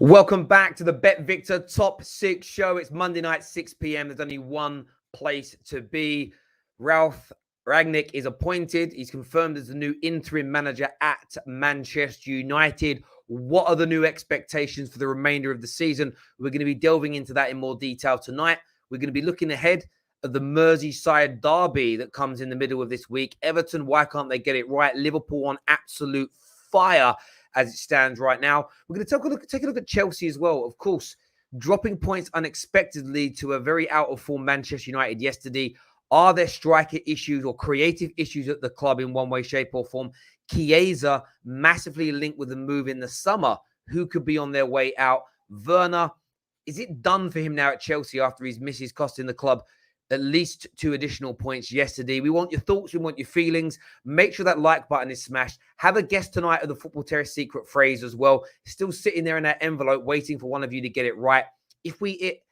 Welcome back to the Bet Victor Top 6 show. It's Monday night, 6 p.m. There's only one place to be. Ralf Rangnick is appointed. He's confirmed as the new interim manager at Manchester United. What are the new expectations for the remainder of the season? We're going to be delving into that in more detail tonight. We're going to be looking ahead at the Merseyside derby that comes in the middle of this week. Everton, why can't they get it right? Liverpool on absolute fire as it stands right now. We're going to take a look at Chelsea as well. Of course, dropping points unexpectedly to a very out-of-form Manchester United yesterday. Are there striker issues or creative issues at the club in one way, shape or form? Chiesa massively linked with the move in the summer. Who could be on their way out? Werner, is it done for him now at Chelsea after his misses costing the club at least 2 additional points yesterday? We want your thoughts. We want your feelings. Make sure that like button is smashed. Have a guess tonight of the Football Terrace secret phrase as well. Still sitting there in that envelope waiting for one of you to get it right. If we hit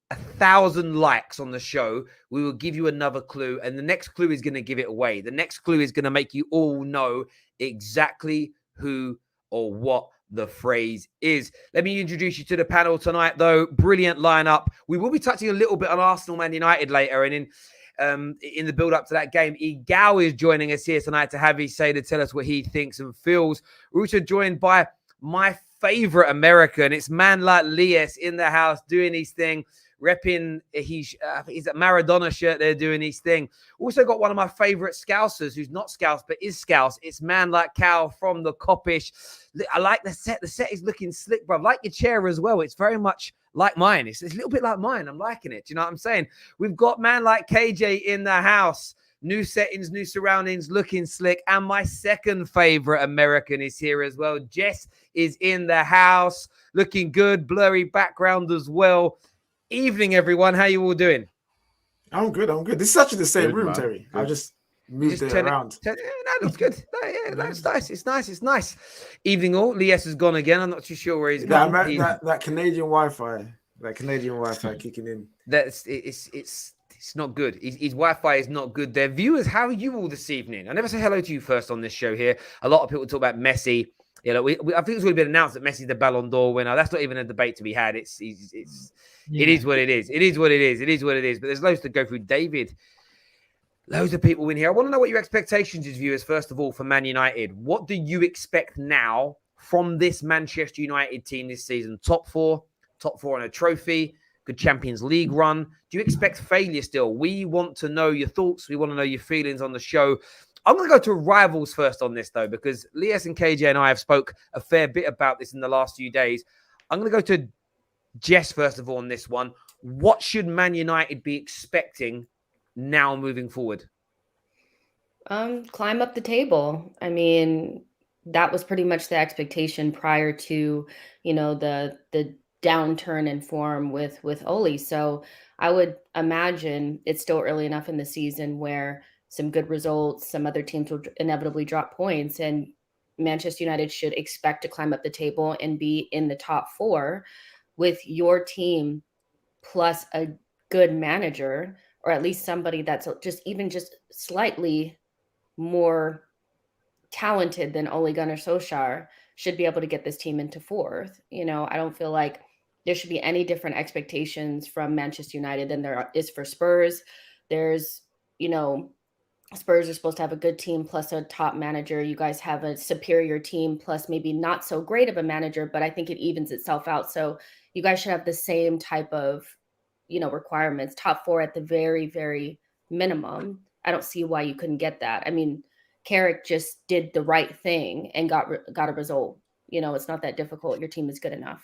1,000 likes on the show, we will give you another clue. And the next clue is going to give it away. The next clue is going to make you all know exactly who or what the phrase is. Let me introduce you to the panel tonight, though. Brilliant lineup. We will be touching a little bit on Arsenal Man United later, and in the build-up to that game, Igao is joining us here tonight to have his say, to tell us what he thinks and feels. We're also joined by my favorite American. It's man like Lies in the house doing his thing, repping he's a Maradona shirt there doing his thing. Also got one of my favorite Scousers who's not Scouse but is Scouse. It's man like Cal from the Coppish. I like the set. The set is looking slick, bro. I like your chair as well. It's very much like mine. It's a little bit like mine. I'm liking it. Do you know what I'm saying? We've got man like KJ in the house. New settings, new surroundings, looking slick. And my second favorite American is here as well. Jess is in the house, looking good. Blurry background as well. Evening, everyone. How you all doing? I'm good. This is actually the same room, man. Terry. I just moved it around. No, that's good. That's nice. It's nice. Evening, all. Lies has gone again. I'm not too sure where he's gone. That Canadian Wi-Fi. That Canadian Wi-Fi kicking in. It's not good. His Wi-Fi is not good. Their viewers, how are you all this evening? I never say hello to you first on this show here. A lot of people talk about Messi. You know, I think it's already been announced that Messi's the Ballon d'Or winner. That's not even a debate to be had. It is what it is. It is what it is. It is what it is. But there's loads to go through. David, loads of people in here. I want to know what your expectations is, viewers, first of all, for Man United. What do you expect now from this Manchester United team this season? Top four on a trophy, good Champions League run. Do you expect failure still? We want to know your thoughts. We want to know your feelings on the show. I'm going to go to rivals first on this, though, because Lias and KJ and I have spoke a fair bit about this in the last few days. I'm going to go to Jess, first of all, on this one. What should Man United be expecting now moving forward? Climb up the table. I mean, that was pretty much the expectation prior to, the downturn in form with Ole. So I would imagine it's still early enough in the season where some good results, some other teams will inevitably drop points, and Manchester United should expect to climb up the table and be in the top 4 with your team plus a good manager, or at least somebody that's just slightly more talented than Ole Gunnar Solskjaer should be able to get this team into 4th. I don't feel like there should be any different expectations from Manchester United than there is for Spurs. There's, Spurs are supposed to have a good team plus a top manager. You guys have a superior team plus maybe not so great of a manager, but I think it evens itself out. So you guys should have the same type of, requirements. Top 4 at the very, very minimum. I don't see why you couldn't get that. I mean, Carrick just did the right thing and got a result. It's not that difficult. Your team is good enough.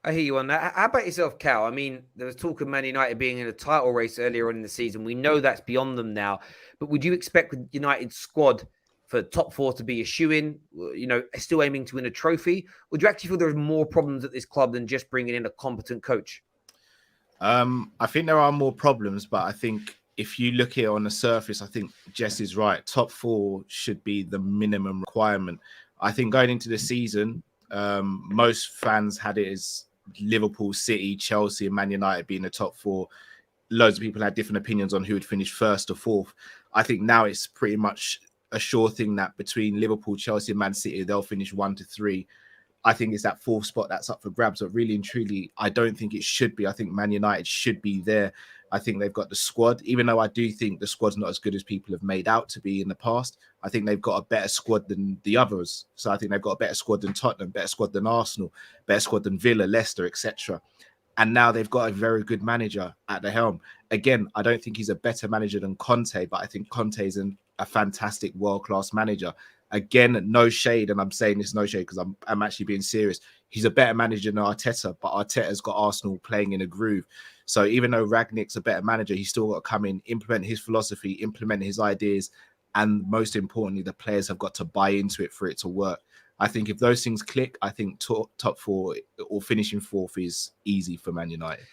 I hear you on that. How about yourself, Cal? I mean, there was talk of Man United being in a title race earlier on in the season. We know that's beyond them now. But would you expect United's squad for top 4 to be a shoo-in, still aiming to win a trophy? Or do you actually feel there's more problems at this club than just bringing in a competent coach? I think there are more problems, but I think if you look here on the surface, I think Jess is right. Top 4 should be the minimum requirement. I think going into the season, most fans had it as Liverpool, City, Chelsea, and Man United being the top 4. Loads of people had different opinions on who would finish 1st or 4th. I think now it's pretty much a sure thing that between Liverpool, Chelsea, and Man City, they'll finish 1 to 3. I think it's that fourth spot that's up for grabs. But really and truly, I don't think it should be. I think Man United should be there. I think they've got the squad, even though I do think the squad's not as good as people have made out to be in the past. I think they've got a better squad than the others. So I think they've got a better squad than Tottenham, better squad than Arsenal, better squad than Villa, Leicester, etc. And now they've got a very good manager at the helm. Again, I don't think he's a better manager than Conte, but I think Conte is a fantastic world-class manager. Again, no shade, and I'm saying this no shade because I'm actually being serious. He's a better manager than Arteta, but Arteta's got Arsenal playing in a groove. So even though Rangnick's a better manager, he's still got to come in, implement his philosophy, implement his ideas, and most importantly, the players have got to buy into it for it to work. I think if those things click, I think top four or finishing fourth is easy for Man United.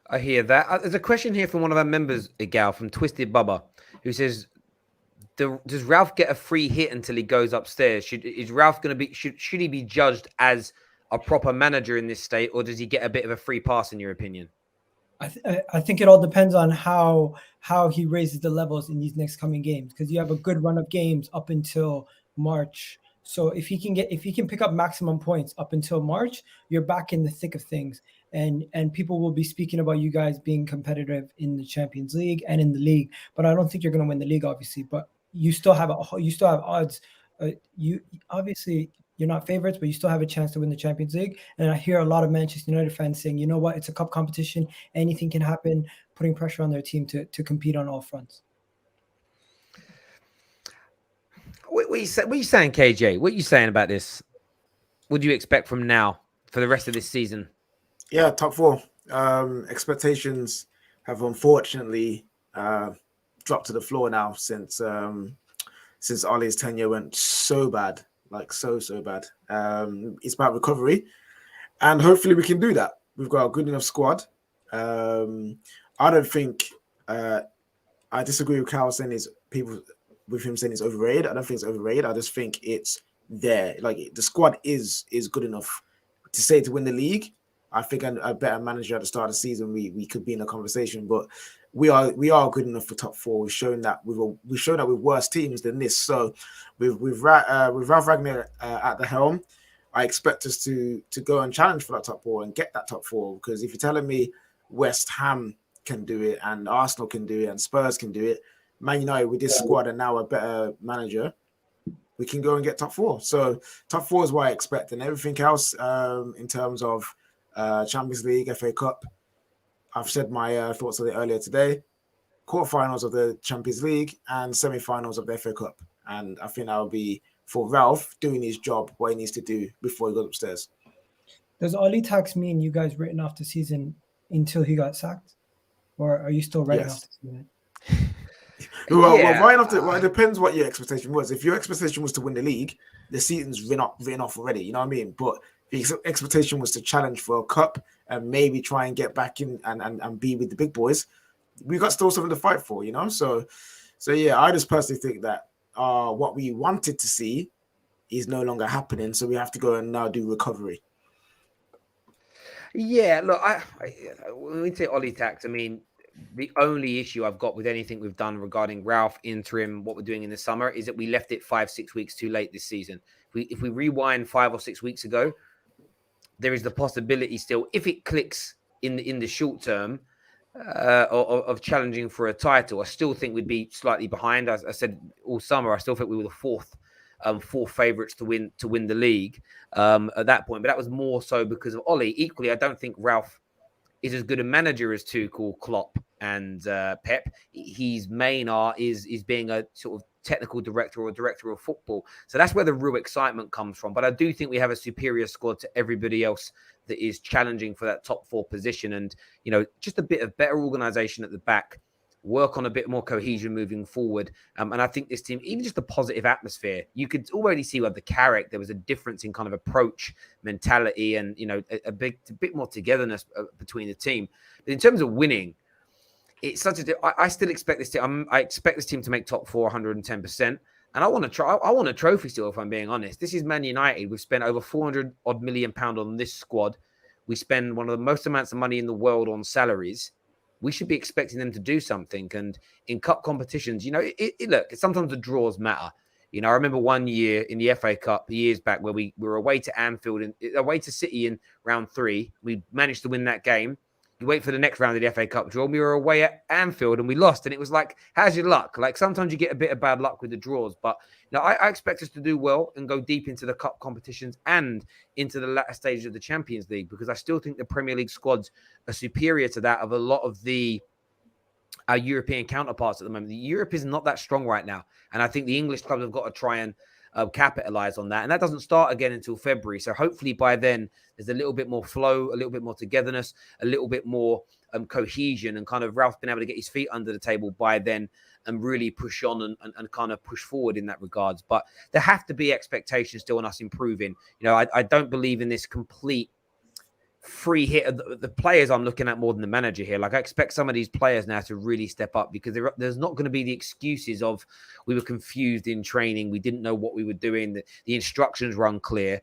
I hear that. There's a question here from one of our members, Igal, from Twisted Bubba, who says, does Ralf get a free hit until he goes upstairs? Is Ralf going to be? Should he be judged as a proper manager in this state, or does he get a bit of a free pass? In your opinion, I think it all depends on how he raises the levels in these next coming games, because you have a good run of games up until March. So if he can pick up maximum points up until March, you're back in the thick of things, and people will be speaking about you guys being competitive in the Champions League and in the league. But I don't think you're going to win the league, obviously. But you still have odds. You obviously you're not favorites, but you still have a chance to win the Champions League. And I hear a lot of Manchester United fans saying, you know what, it's a cup competition, anything can happen, putting pressure on their team to compete on all fronts. What are you saying, KJ? What are you saying about this? What do you expect from now for the rest of this season? Yeah, top four. Expectations have unfortunately dropped to the floor now since Ollie's tenure went so bad, like so bad. It's about recovery, and hopefully we can do that. We've got a good enough squad. I don't think I disagree with Carl saying with him saying it's overrated. I don't think it's overrated. I just think it's there. Like the squad is good enough to say to win the league. I think a better manager at the start of the season, we could be in a conversation, but we are good enough for top four. We've shown that we've shown that with worse teams than this. So with Ralf Rangnick at the helm, I expect us to go and challenge for that top four and get that top four. Because if you're telling me West Ham can do it and Arsenal can do it and Spurs can do it, Man United with this squad and now a better manager, we can go and get top four. So top four is what I expect, and everything else in terms of Champions League, FA Cup, I've said my thoughts on it earlier today. Quarterfinals of the Champions League and semi-finals of the FA Cup, and I think that will be for Ralf doing his job, what he needs to do before he goes upstairs. Does Ollie tax mean you guys written off the season until he got sacked, or are you still writing off the season? Well, it depends what your expectation was. If your expectation was to win the league, the season's written off already. You know what I mean? But the expectation was to challenge for a cup and maybe try and get back in and be with the big boys. We got still something to fight for, you know. So yeah, I just personally think that what we wanted to see is no longer happening. So we have to go and now do recovery. Yeah, look, when we say Ollie tax, I mean, the only issue I've got with anything we've done regarding Ralf, interim, what we're doing in the summer, is that we left it 5-6 weeks too late this season. If we rewind 5 or 6 weeks ago, there is the possibility still, if it clicks in the short term, of challenging for a title. I still think we'd be slightly behind. As I said all summer, I still think we were the fourth favourites to win the league at that point. But that was more so because of Ollie. Equally, I don't think Ralf is as good a manager as Tuchel, Klopp, and Pep. His main art is being a sort of technical director or director of football. So that's where the real excitement comes from. But I do think we have a superior squad to everybody else that is challenging for that top four position. And, you know, just a bit of better organisation at the back, work on a bit more cohesion moving forward. And I think this team, even just the positive atmosphere, you could already see with the Carrick, there was a difference in kind of approach, mentality, and, you know, a bit more togetherness between the team. But in terms of winning, it's such a. I still expect this team. I expect this team to make top four 110%. And I want to try. I want a trophy still, if I'm being honest. This is Man United. We've spent over 400 odd million pound on this squad. We spend one of the most amounts of money in the world on salaries. We should be expecting them to do something. And in cup competitions, you know, look, sometimes the draws matter. You know, I remember one year in the FA Cup years back where we were away to Anfield and away to City in round 3. We managed to win that game. You wait for the next round of the FA Cup draw. We were away at Anfield and we lost. And it was like, how's your luck? Like sometimes you get a bit of bad luck with the draws. But you know, I expect us to do well and go deep into the cup competitions and into the latter stages of the Champions League, because I still think the Premier League squads are superior to that of a lot of our European counterparts at the moment. Europe is not that strong right now. And I think the English clubs have got to try and capitalize on that. And that doesn't start again until February. So hopefully by then there's a little bit more flow, a little bit more togetherness, a little bit more cohesion, and kind of Ralph been able to get his feet under the table by then and really push on and kind of push forward in that regards. But there have to be expectations still on us improving. You know, I don't believe in this complete free hit of the players. I'm looking at more than the manager here. Like I expect some of these players now to really step up, because there's not going to be the excuses of we were confused in training, we didn't know what we were doing, the instructions were unclear.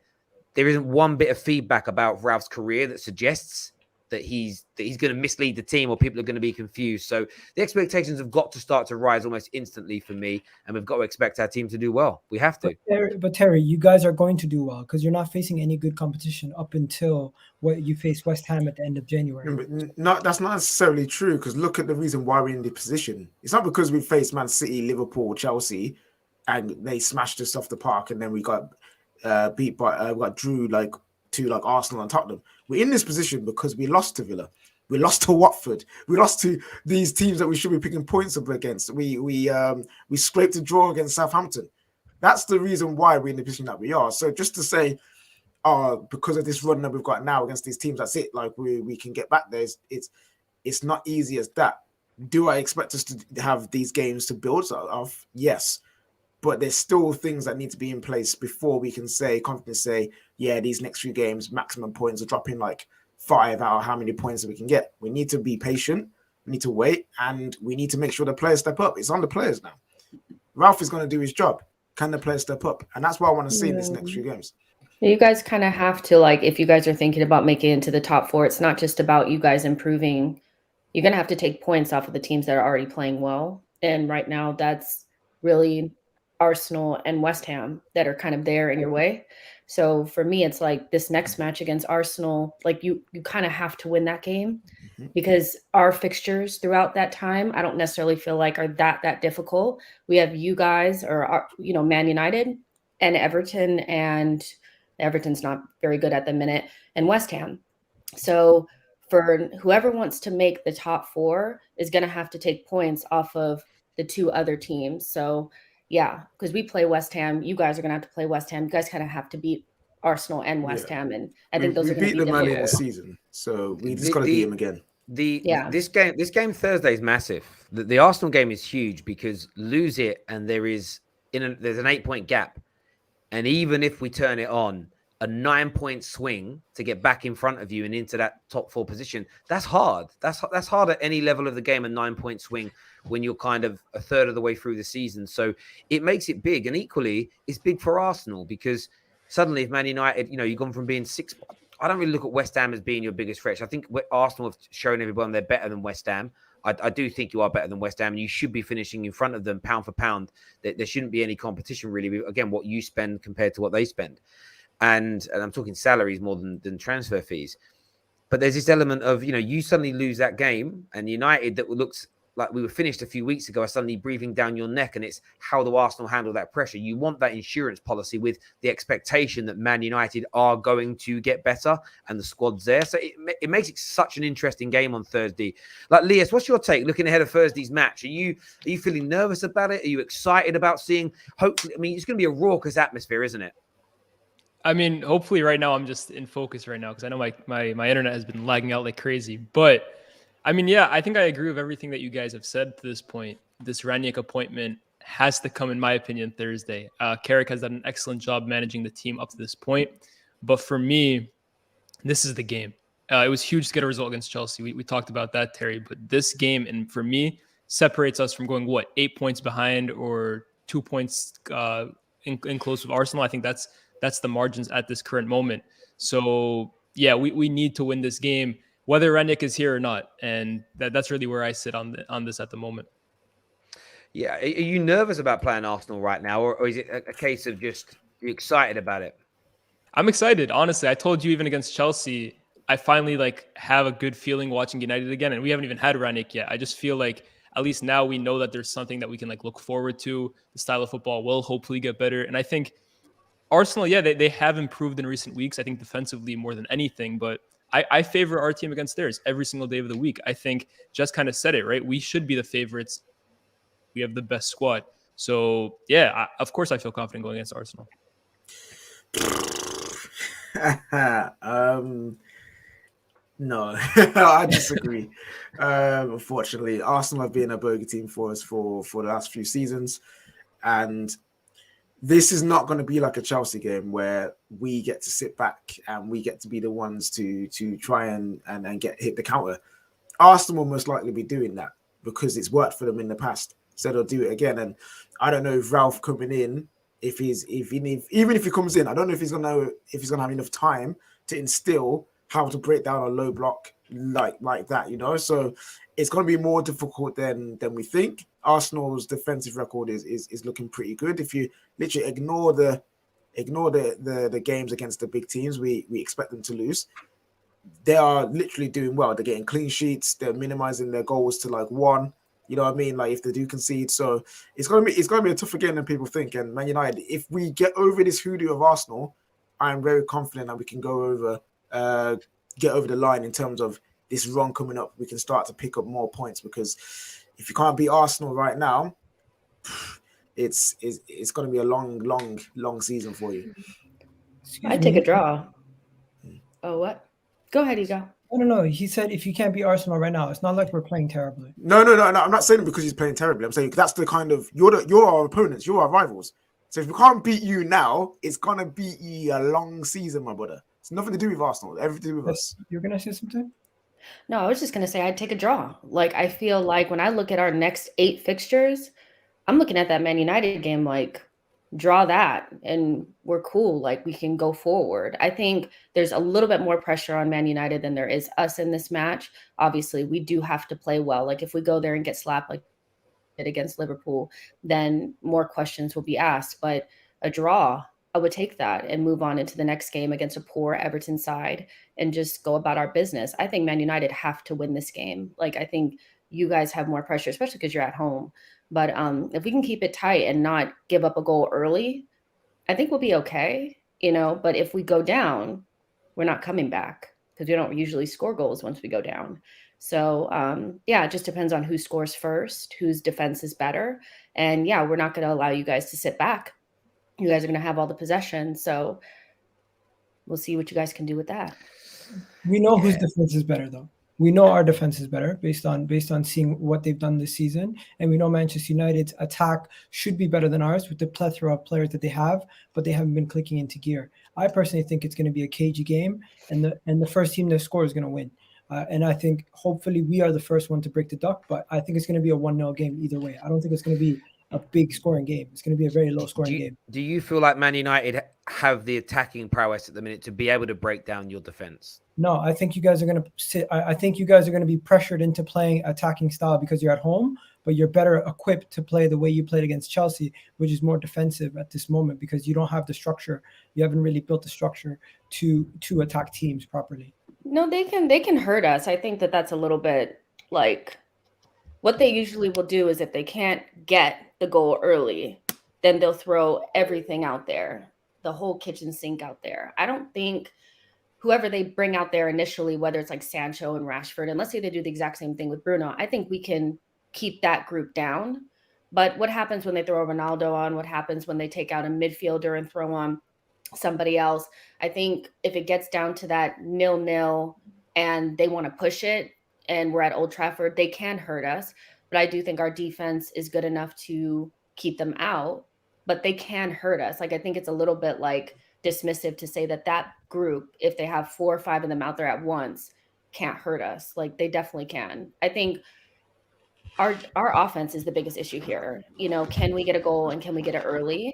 There isn't one bit of feedback about Ralph's career that suggests that he's going to mislead the team or people are going to be confused. So the expectations have got to start to rise almost instantly for me, and we've got to expect our team to do well. We have to. But Terry, you guys are going to do well because you're not facing any good competition up until what you face West Ham at the end of January. That's not necessarily true, because look at the reason why we're in the position. It's not because we faced Man City, Liverpool, Chelsea, and they smashed us off the park, and then we got beat by we got drew to Arsenal and Tottenham. We're in this position because we lost to Villa, we lost to Watford, we lost to these teams that we should be picking points up against. We scraped a draw against Southampton. That's the reason why we're in the position that we are. So just to say, because of this run that we've got now against these teams, that's it. Like we can get back there. It's not easy as that. Do I expect us to have these games to build off? Yes. But there's still things that need to be in place before we can confidently say, yeah, these next few games, maximum points are dropping like 5 out of how many points that we can get. We need to be patient. We need to wait, and we need to make sure the players step up. It's on the players now. Ralph is going to do his job. Can the players step up? And that's what I want to see in these next few games. You guys kind of have to, like, if you guys are thinking about making it into the top 4, it's not just about you guys improving. You're going to have to take points off of the teams that are already playing well. And right now, that's really Arsenal and West Ham that are kind of there in your way. So for me, it's like this next match against Arsenal, like you kind of have to win that game, because our fixtures throughout that time, I don't necessarily feel like are that difficult. We have you guys, or Man United and Everton, and Everton's not very good at the minute, and West Ham. So for whoever wants to make the top 4 is going to have to take points off of the 2 other teams. So yeah, because we play West Ham. You guys are going to have to play West Ham. You guys kind of have to beat Arsenal and West Ham. And I think those are going to be difficult. We beat them early in the season, so we just got to beat them again. This game Thursday is massive. The Arsenal game is huge, because lose it and there's an 8-point gap. And even if we turn it on, a 9-point swing to get back in front of you and into that top 4 position, that's hard. That's hard at any level of the game, a 9-point swing when you're kind of a third of the way through the season. So it makes it big. And equally, it's big for Arsenal, because suddenly if Man United, you've gone from being 6. I don't really look at West Ham as being your biggest threat. I think Arsenal have shown everyone they're better than West Ham. I do think you are better than West Ham, and you should be finishing in front of them pound for pound. There shouldn't be any competition, really. Again, what you spend compared to what they spend. And I'm talking salaries more than transfer fees. But there's this element of, you suddenly lose that game, and United, that looks like we were finished a few weeks ago, are suddenly breathing down your neck, and it's how do Arsenal handle that pressure? You want that insurance policy with the expectation that Man United are going to get better and the squad's there. So it makes it such an interesting game on Thursday. Like, Lias, what's your take looking ahead of Thursday's match? Are you feeling nervous about it? Are you excited about seeing, hopefully, it's going to be a raucous atmosphere, isn't it? I mean, hopefully right now I'm just in focus right now, because I know my internet has been lagging out like crazy. But I mean, yeah, I think I agree with everything that you guys have said to this point. This RANGNICK appointment has to come, in my opinion, Thursday. Carrick has done an excellent job managing the team up to this point. But for me, this is the game. It was huge to get a result against Chelsea. We talked about that, Terry. But this game, and for me, separates us from going, 8 points behind or 2 points in close with Arsenal. I think that's the margins at this current moment. So, yeah, we need to win this game, whether RANGNICK is here or not. And that's really where I sit on this at the moment. Yeah, are you nervous about playing Arsenal right now, or is it a case of just you're excited about it? I'm excited, honestly. I told you even against Chelsea, I finally like have a good feeling watching United again, and we haven't even had Rannick yet. I just feel like at least now we know that there's something that we can like look forward to. The style of football will hopefully get better, and I think Arsenal, yeah, they have improved in recent weeks. I think defensively more than anything, but I favor our team against theirs every single day of the week. I think just kind of said it right. We should be the favorites. We have the best squad, so yeah, of course I feel confident going against Arsenal. No, I disagree. Unfortunately, Arsenal have been a bogey team for us for the last few seasons, and this is not going to be like a Chelsea game where we get to sit back and we get to be the ones to try and hit the counter. Arsenal will most likely be doing that because it's worked for them in the past, so they'll do it again. And I don't know if Ralf coming in, even if he comes in, I don't know if he's gonna have enough time to instill how to break down a low block like that, you know. So it's going to be more difficult than we think. Arsenal's defensive record is looking pretty good. If you literally ignore the games against the big teams, we expect them to lose. They are literally doing well. They're getting clean sheets. They're minimizing their goals to like 1. You know what I mean? Like if they do concede, so it's gonna be a tougher game than people think. And Man United, if we get over this hoodoo of Arsenal, I'm very confident that we can get over the line in terms of this run coming up. We can start to pick up more points because if you can't beat Arsenal right now, it's going to be a long season for you. I'd take a draw. Oh, what? Go ahead, Ego. I don't know. He said if you can't beat Arsenal right now, it's not like we're playing terribly. No. I'm not saying it because he's playing terribly. I'm saying that's the kind of you're our opponents, you're our rivals. So if we can't beat you now, it's gonna be a long season, my brother. It's nothing to do with Arsenal. Everything to do with us. You're gonna say something? No, I was just gonna say I'd take a draw. Like I feel like when I look at our next 8 fixtures, I'm looking at that Man United game like draw that and we're cool. Like we can go forward. I think there's a little bit more pressure on Man United than there is us in this match. Obviously, we do have to play well. Like if we go there and get slapped like it against Liverpool, then more questions will be asked. But a draw, I would take that and move on into the next game against a poor Everton side and just go about our business. I think Man United have to win this game. Like I think you guys have more pressure, especially because you're at home. But if we can keep it tight and not give up a goal early, I think we'll be okay, you know. But if we go down, we're not coming back because we don't usually score goals once we go down. So, yeah, it just depends on who scores first, whose defense is better. And, yeah, we're not going to allow you guys to sit back. You guys are going to have all the possession. So we'll see what you guys can do with that. We know whose defense is better, though. We know our defense is better based on seeing what they've done this season. And we know Manchester United's attack should be better than ours with the plethora of players that they have, but they haven't been clicking into gear. I personally think it's going to be a cagey game, and the first team that scores is going to win. And I think hopefully we are the first one to break the duck, but I think it's going to be a 1-0 game either way. I don't think it's going to be a big scoring game. It's going to be a very low scoring game. Do you feel like Man United have the attacking prowess at the minute to be able to break down your defense? No, I think you guys are going to sit. I think you guys are going to be pressured into playing attacking style because you're at home, but you're better equipped to play the way you played against Chelsea, which is more defensive at this moment because you don't have the structure. You haven't really built the structure to attack teams properly. No, they can hurt us. I think that's a little bit like what they usually will do is if they can't get the goal early, then they'll throw everything out there, the whole kitchen sink out there. I don't think whoever they bring out there initially, whether it's like Sancho and Rashford, and let's say they do the exact same thing with Bruno, I think we can keep that group down. But what happens when they throw Ronaldo on? What happens when they take out a midfielder and throw on somebody else? I think if it gets down to that 0-0 and they want to push it and we're at Old Trafford, they can hurt us. But I do think our defense is good enough to keep them out, but they can hurt us. Like, I think it's a little bit like dismissive to say that group, if they have 4 or 5 of them out there at once, can't hurt us. Like, they definitely can. I think our offense is the biggest issue here. You know, can we get a goal and can we get it early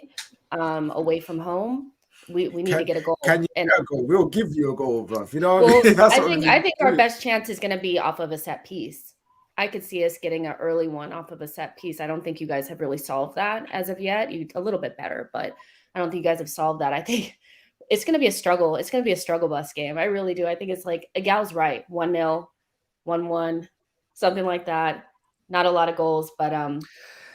away from home? We need to get a goal. Can you get a goal? We'll give you a goal, bro. You know, well, that's I think our best chance is going to be off of a set piece. I could see us getting an early one off of a set piece. I don't think you guys have really solved that as of yet. You a little bit better, but I don't think you guys have solved that. I think it's going to be a struggle. It's going to be a struggle bus game. I really do. I think it's like a gal's right. 1-0, 1-1, something like that. Not a lot of goals, but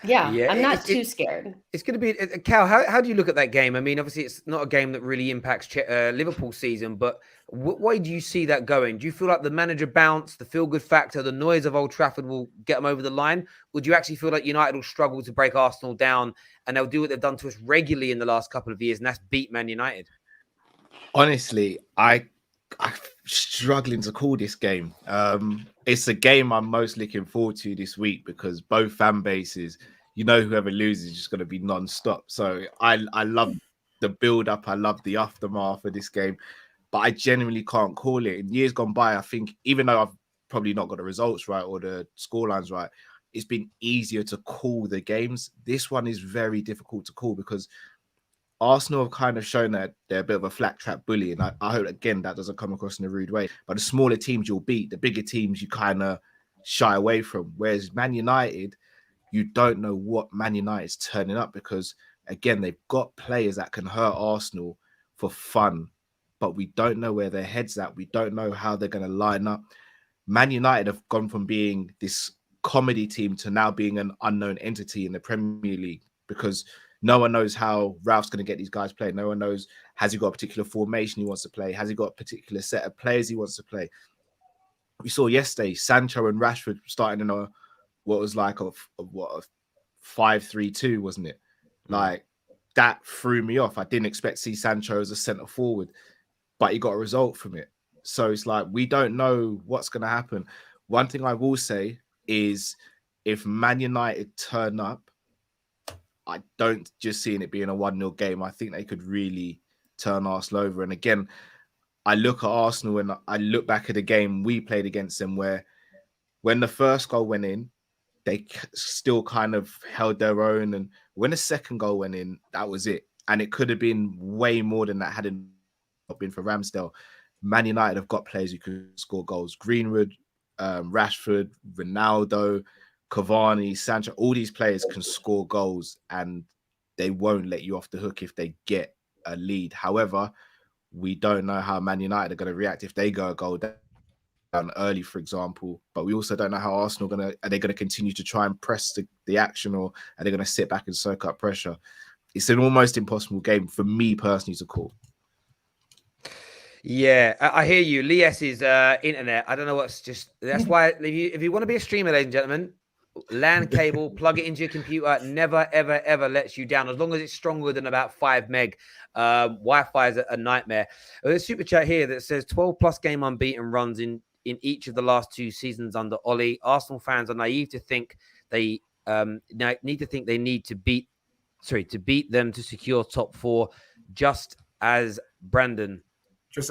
yeah, I'm not too scared. It's going to be Cal. How do you look at that game? I mean, obviously, it's not a game that really impacts Liverpool season, but why do you see that going? Do you feel like the manager bounce, the feel-good factor, the noise of Old Trafford will get them over the line? Or do you actually feel like United will struggle to break Arsenal down and they'll do what they've done to us regularly in the last couple of years, and that's beat Man United? Honestly, I'm struggling to call this game. It's a game I'm most looking forward to this week because both fan bases, whoever loses is just going to be non-stop. So I love the build-up. I love the aftermath of this game, but I genuinely can't call it. In years gone by, I think, even though I've probably not got the results right or the scorelines right, it's been easier to call the games. This one is very difficult to call because Arsenal have kind of shown that they're a bit of a flat trap bully. And I hope, again, that doesn't come across in a rude way. But the smaller teams you'll beat, the bigger teams you kind of shy away from. Whereas Man United, you don't know what Man United's turning up because, again, they've got players that can hurt Arsenal for fun. But we don't know where their head's at. We don't know how they're going to line up. Man United have gone from being this comedy team to now being an unknown entity in the Premier League because no one knows how Ralph's going to get these guys playing. No one knows, has he got a particular formation he wants to play? Has he got a particular set of players he wants to play? We saw yesterday, Sancho and Rashford starting in what was like a 5-3-2, wasn't it? Like, that threw me off. I didn't expect to see Sancho as a centre forward, but he got a result from it. So it's like, we don't know what's going to happen. One thing I will say is if Man United turn up, I don't just see it being a 1-0 game. I think they could really turn Arsenal over. And again, I look at Arsenal and I look back at the game we played against them where when the first goal went in, they still kind of held their own. And when the second goal went in, that was it. And it could have been way more than that had it not been for Ramsdale. Man United have got players who could score goals. Greenwood, Rashford, Ronaldo, Cavani, Sancho, all these players can score goals and they won't let you off the hook if they get a lead. However, we don't know how Man United are going to react if they go a goal down early, for example. But we also don't know how Arsenal are they going to continue to try and press the action, or are they going to sit back and soak up pressure? It's an almost impossible game for me personally to call. Yeah, I hear you. Lies's internet. I don't know what's just. That's why if you want to be a streamer, ladies and gentlemen, LAN cable, plug it into your computer. Never, ever, ever lets you down as long as it's stronger than about 5 meg. Wi-Fi is a nightmare. There's a super chat here that says 12 plus game unbeaten runs in each of the last 2 seasons under Ollie. Arsenal fans are naive to think they need to beat them to secure top 4, just as Brandon.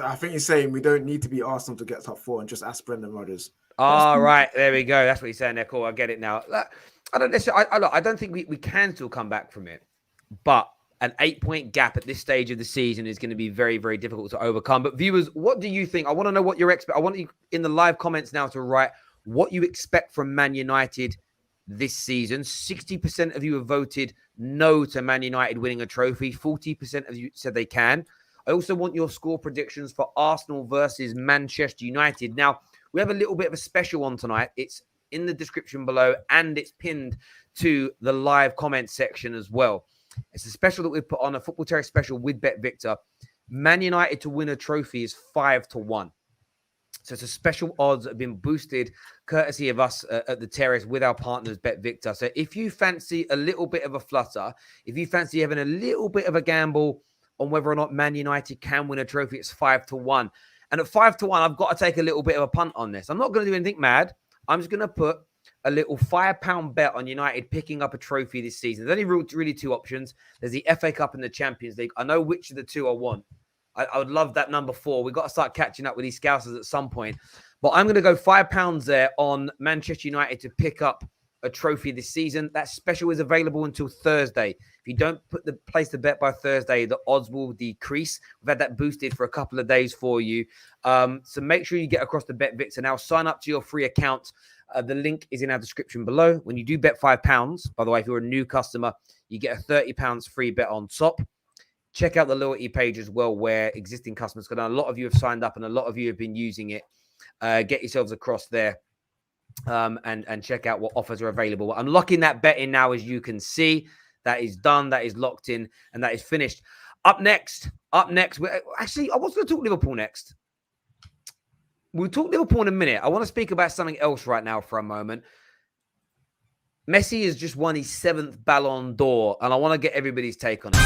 I think he's saying we don't need to beat Arsenal to get top 4, and just ask Brendan Rodgers. All right, there we go. That's what he's saying there. Cool, I get it now. I don't think we can still come back from it, but an 8-point gap at this stage of the season is going to be very, very difficult to overcome. But viewers, what do you think? I want to know what your I want you in the live comments now to write what you expect from Man United this season. 60% of you have voted no to Man United winning a trophy. 40% of you said they can. I also want your score predictions for Arsenal versus Manchester United. Now, we have a little bit of a special on tonight. It's in the description below and it's pinned to the live comment section as well. It's a special that we've put on, a Football Terrace special with Bet Victor. Man United to win a trophy is 5-1. So it's a special odds that have been boosted courtesy of us at the Terrace with our partners Bet Victor. So if you fancy a little bit of a flutter, if you fancy having a little bit of a gamble on whether or not Man United can win a trophy, it's 5-1. And at 5-1, I've got to take a little bit of a punt on this. I'm not going to do anything mad. I'm just going to put a little £5 bet on United picking up a trophy this season. There's only really 2 options. There's the FA Cup and the Champions League. I know which of the 2 I want. I would love that number 4. We've got to start catching up with these Scousers at some point. But I'm going to go £5 there on Manchester United to pick up a trophy this season. That special is available until Thursday. If you don't place the bet by Thursday, the odds will decrease. We've had that boosted for a couple of days for you. So make sure you get across the Bet Victor now. Sign up to your free account The link is in our description below. When you do bet £5, by the way, if you're a new customer, you get a £30 free bet on top. Check out the loyalty page as well, where existing customers, because a lot of you have signed up and a lot of you have been using it. Get yourselves across there and check out what offers are available. I'm locking that bet in now, as you can see. That is done, that is locked in, and that is finished. Up next, actually, I was going to talk Liverpool next. We'll talk Liverpool in a minute. I want to speak about something else right now for a moment. Messi has just won his 7th Ballon d'Or, and I want to get everybody's take on it.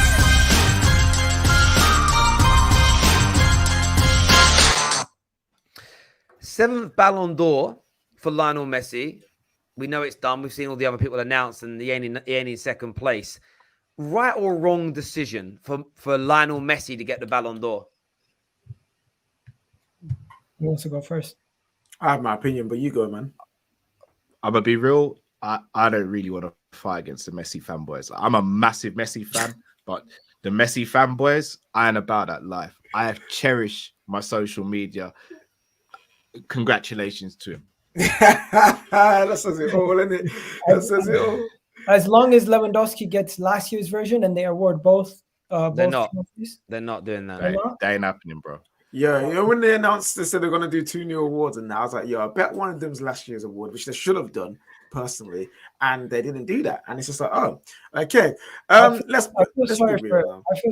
Seventh Ballon d'Or for Lionel Messi. We know it's done. We've seen all the other people announced, and he ain't in second place. Right or wrong decision for Lionel Messi to get the Ballon d'Or? Who wants to go first? I have my opinion, but you go, man. I'm gonna be real. I don't really want to fight against the Messi fanboys. I'm a massive Messi fan, but the Messi fanboys, I ain't about that life. I have cherished my social media. Congratulations to him. That says it all, isn't it? That says it all. As long as Lewandowski gets last year's version and they award both, They're not. trophies. They're not doing that. They ain't happening, bro. Yeah, you know, when they announced they said they're gonna do 2 new awards, and I was like, I bet one of them's last year's award, which they should have done personally, and they didn't do that. And it's just like, oh, okay. I feel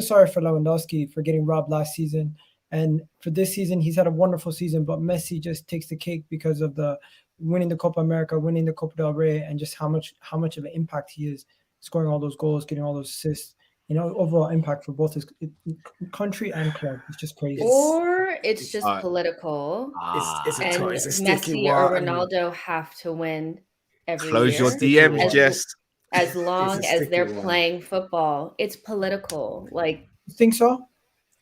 sorry for Lewandowski for getting robbed last season, and for this season he's had a wonderful season, but Messi just takes the cake because of the winning the Copa America, winning the Copa del Rey, and just how much of an impact he is, scoring all those goals, getting all those assists. You know, overall impact for both his country and club. It's just crazy. Or it's just political. It's a sticky Messi one. or Ronaldo have to win every Close year. your DMs, Jess. As long as they're one. playing football, it's political. Like, You think so?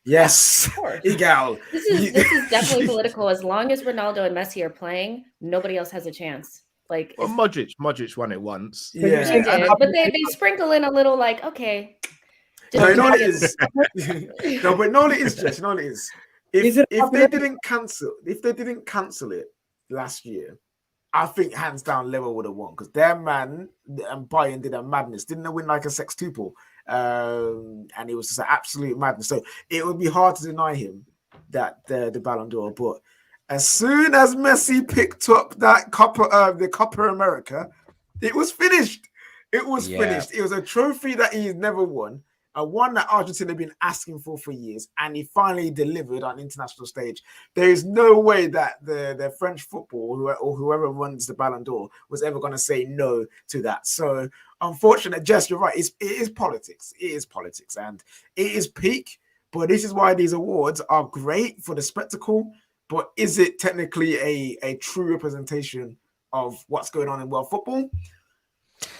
Yes, of course. Egal. This is definitely political. As long as Ronaldo and Messi are playing, nobody else has a chance. Like, Well, Modric won it once. Yeah, they did, but they sprinkle in a little, like, okay. No, you know what it is. No, but no, it is, Jess. You know what it is. If they didn't cancel it last year, I think hands down Liverpool would have won, because their man and Bayern did a madness. Didn't they win like a sextuple? And it was just an absolute madness. So it would be hard to deny him that the Ballon d'Or. But as soon as Messi picked up that the Copa America, it was finished. It was finished. It was a trophy that he's never won. One that Argentina have been asking for years, and he finally delivered on international stage. There is no way that the French football or whoever runs the Ballon d'Or was ever going to say no to that. So, unfortunate, Jess, you're right. It is politics. It is politics, and it is peak. But this is why these awards are great for the spectacle. But is it technically a true representation of what's going on in world football?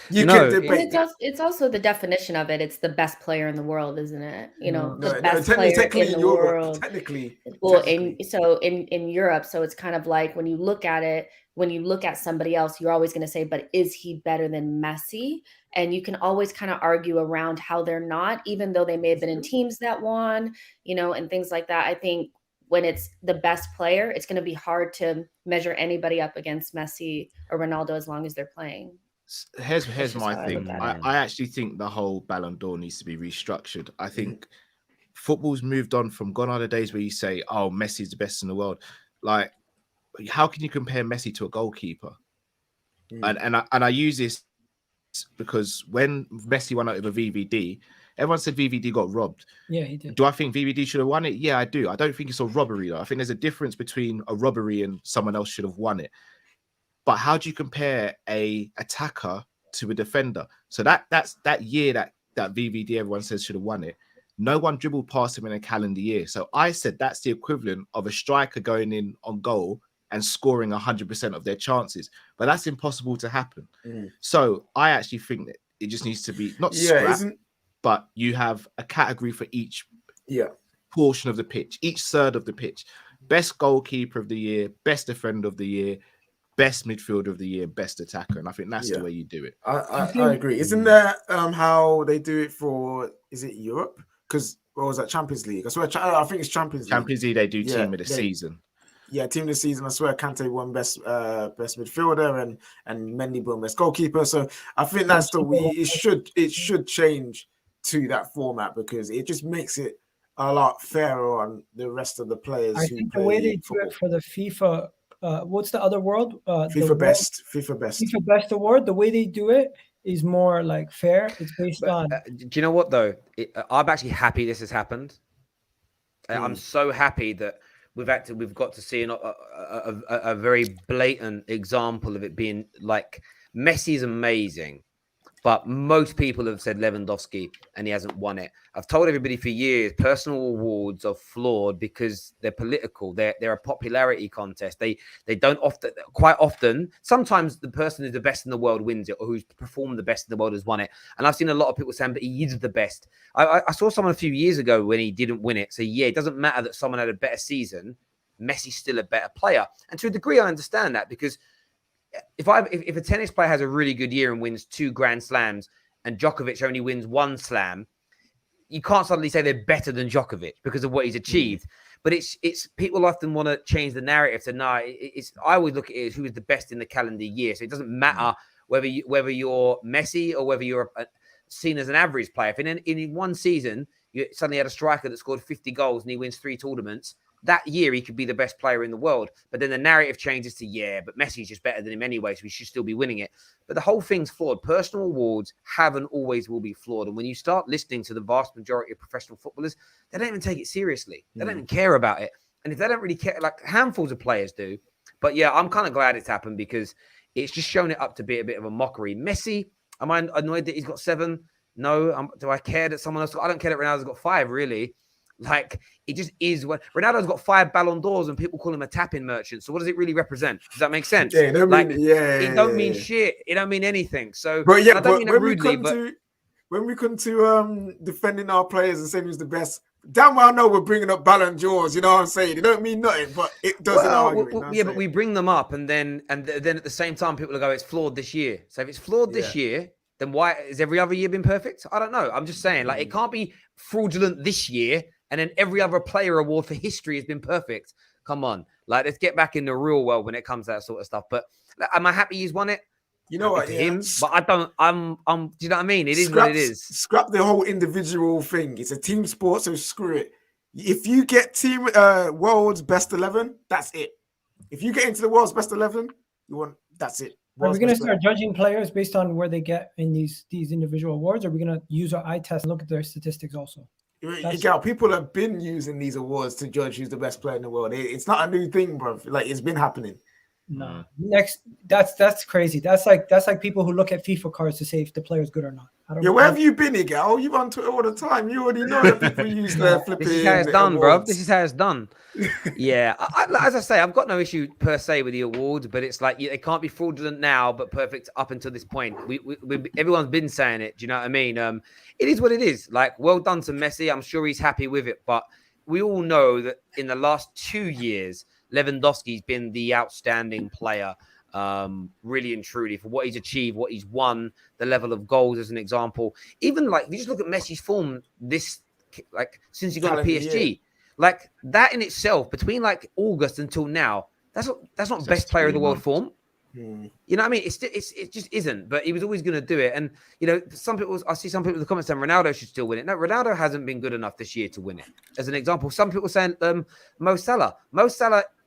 You can debate. It's also the definition of it. It's the best player in the world, isn't it? You know, the No, best player in the world. Technically. In Europe, so it's kind of like when you look at it, when you look at somebody else, you're always going to say, but is he better than Messi? And you can always kind of argue around how they're not, even though they may have been in teams that won, you know, and things like that. I think when it's the best player, it's going to be hard to measure anybody up against Messi or Ronaldo as long as they're playing. Here's my thing. I actually think the whole Ballon d'Or needs to be restructured. I think football's moved on from gone are the days where you say, oh, Messi's the best in the world. Like, how can you compare Messi to a goalkeeper? And I use this because when Messi won out of a VVD, everyone said VVD got robbed. Yeah, he did. Do I think VVD should have won it? Yeah, I do. I don't think it's a robbery, though. I think there's a difference between a robbery and someone else should have won it. But how do you compare a attacker to a defender? So that's that year that VVD everyone says should have won it. No one dribbled past him in a calendar year. So I said that's the equivalent of a striker going in on goal and scoring 100% of their chances. But that's impossible to happen. So I actually think that it just needs to be not scrapped, but you have a category for each portion of the pitch, each third of the pitch. Best goalkeeper of the year, best defender of the year, best midfielder of the year, best attacker. And I think that's the way you do it. I agree. Isn't that how they do it for, is it Europe? Because, what was that, Champions League? I think it's Champions League. Champions League, they do team of the season. team of the season. I swear, Kante won best midfielder and Mendy won best goalkeeper. So I think that's it should change to that format because it just makes it a lot fairer on the rest of the players. I think the way they do it for the FIFA, what's the other world? FIFA Best award. The way they do it is more like fair. It's based on. Do you know what though? I'm actually happy this has happened. I'm so happy that we've got to see a very blatant example of it being like Messi is amazing, but most people have said Lewandowski and he hasn't won it. I've told everybody for years personal awards are flawed because they're political. They're a popularity contest. They don't quite often. Sometimes the person who's the best in the world wins it, or who's performed the best in the world has won it. And I've seen a lot of people saying, but he is the best. I saw someone a few years ago when he didn't win it. So yeah, it doesn't matter that someone had a better season. Messi's still a better player. And to a degree, I understand that because if a tennis player has a really good year and wins 2 Grand Slams and Djokovic only wins 1 slam, you can't suddenly say they're better than Djokovic because of what he's achieved. But it's people often want to change the narrative to no. I always look at it as who is the best in the calendar year. So it doesn't matter whether you're Messi or whether you're seen as an average player. If in one season you suddenly had a striker that scored 50 goals and he wins 3 tournaments, that year he could be the best player in the world. But then the narrative changes to, but Messi's just better than him anyway, so we should still be winning it. But the whole thing's flawed. Personal awards have and always will be flawed. And when you start listening to the vast majority of professional footballers, they don't even take it seriously. They don't even care about it. And if they don't really care, like handfuls of players do. But yeah, I'm kind of glad it's happened because it's just shown it up to be a bit of a mockery. Messi, am I annoyed that he's got 7? No. Do I care that someone else I don't care that Ronaldo's got 5, really. Like, it just is what Ronaldo's got 5 Ballon d'Ors and people call him a tapping merchant. So what does it really represent? Does that make sense? Yeah, it don't mean shit. It don't mean anything. So, but yeah, I don't mean it rudely, when we come to defending our players and saying who's the best, damn well know we're bringing up Ballon d'Ors. You know what I'm saying? It don't mean nothing, but it doesn't argue. But we bring them up, and then at the same time, people will go, "It's flawed this year." So if it's flawed this year, then why has every other year been perfect? I don't know. I'm just saying, like, it can't be fraudulent this year. And then every other player award for history has been perfect. Come on. Like, let's get back in the real world when it comes to that sort of stuff. But am I happy he's won it? You know what? Him, but I don't. Do you know what I mean? It is what it is. Scrap the whole individual thing. It's a team sport, so screw it. If you get team world's best 11, that's it. If you get into the world's best 11, that's it. Are we going to start judging players based on where they get in these individual awards? Or are we going to use our eye test and look at their statistics also? People have been using these awards to judge who's the best player in the world. It's not a new thing, bro. Like, it's been happening. No. That's crazy. That's like people who look at FIFA cards to say if the player's good or not. Where have you been, Miguel? You're on Twitter all the time. You already know that people use their flipping. This is how it's done, bro. This is how it's done. Yeah, as I say, I've got no issue per se with the awards, but it's like it can't be fraudulent now, but perfect up until this point. Everyone's been saying it. Do you know what I mean? It is what it is. Like, well done to Messi. I'm sure he's happy with it, but we all know that in the last 2 years, Lewandowski's been the outstanding player. Really and truly, for what he's achieved, what he's won, the level of goals as an example. Even like if you just look at Messi's form since he got to PSG, like that in itself, between like August until now, that's not best player of the world form. You know what I mean? It just isn't. But he was always going to do it. And I see some people in the comments saying Ronaldo should still win it. No, Ronaldo hasn't been good enough this year to win it. As an example, some people saying Mo Salah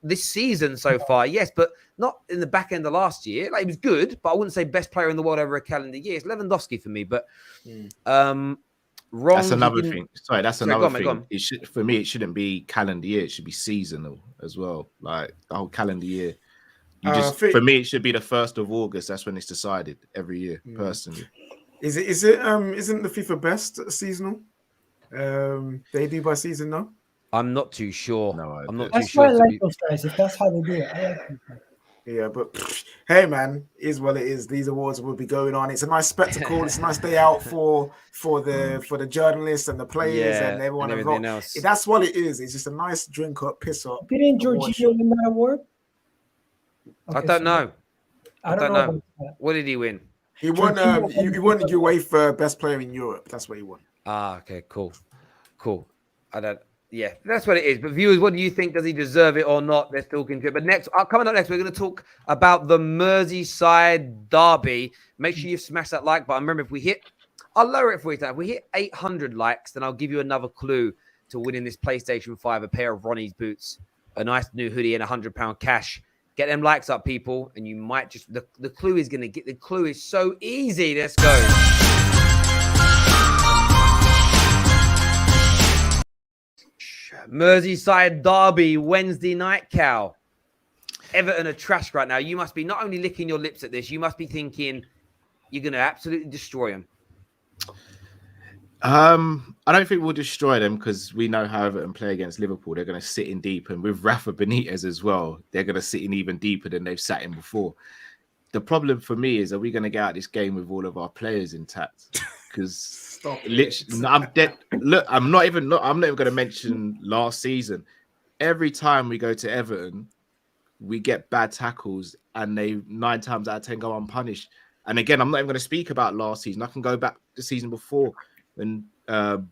this season so far, yes, but not in the back end of last year. Like, he was good, but I wouldn't say best player in the world over a calendar year. It's Lewandowski for me, but wrong. That's another thing. Sorry, that's another thing. It should, for me, it shouldn't be calendar year. It should be seasonal as well. Like the whole calendar year. For me, it should be the 1st of August. That's when it's decided every year. Personally, isn't the FIFA best seasonal? They do by season, no? I'm not too sure. No, I'm not too sure. That's why I like those guys. If that's how they do it, I like them. Yeah, but hey, man, is what it is. These awards will be going on. It's a nice spectacle. It's a nice day out for the journalists and the players and everyone and everything involved. else. That's what it is. It's just a nice drink up, piss up. Didn't Jorginho win that award? Okay, I don't know. I don't know. What did he win? He won. He won UEFA Best Player in Europe. That's what he won. Okay, cool. I don't. Yeah, that's what it is. But viewers, what do you think? Does he deserve it or not? They're talking to it. But next, coming up next, we're going to talk about the Merseyside derby. Make sure you smash that like button. Remember, if we hit, I'll lower it for you. If we hit 800 likes, then I'll give you another clue to winning this PlayStation 5, a pair of Ronnie's boots, a nice new hoodie, and £100 cash. Get them likes up, people, and you might just the clue is going to get. The clue is so easy. Let's go. Merseyside derby, Wednesday night, Cal. Everton are trash right now. You must be not only licking your lips at this, you must be thinking you're going to absolutely destroy them. I don't think we'll destroy them because we know how Everton play against Liverpool. They're going to sit in deep, and with Rafa Benitez as well, they're going to sit in even deeper than they've sat in before. The problem for me is, are we going to get out this game with all of our players intact? Because literally, I'm dead. Look, I'm not even going to mention last season. Every time we go to Everton, we get bad tackles, and they 9 times out of 10 go unpunished. And again, I'm not even going to speak about last season. I can go back the season before when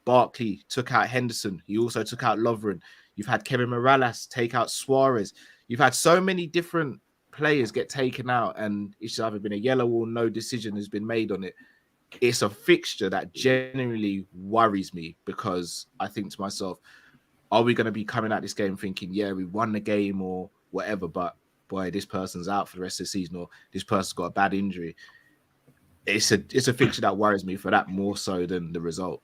Barkley took out Henderson. He also took out Lovren. You've had Kevin Morales take out Suarez. You've had so many different players get taken out, and it's either been a yellow or no decision has been made on it. It's a fixture that genuinely worries me, because I think to myself, are we going to be coming at this game thinking, yeah, we won the game or whatever, but boy, this person's out for the rest of the season, or this person's got a bad injury? It's a fixture that worries me for that more so than the result.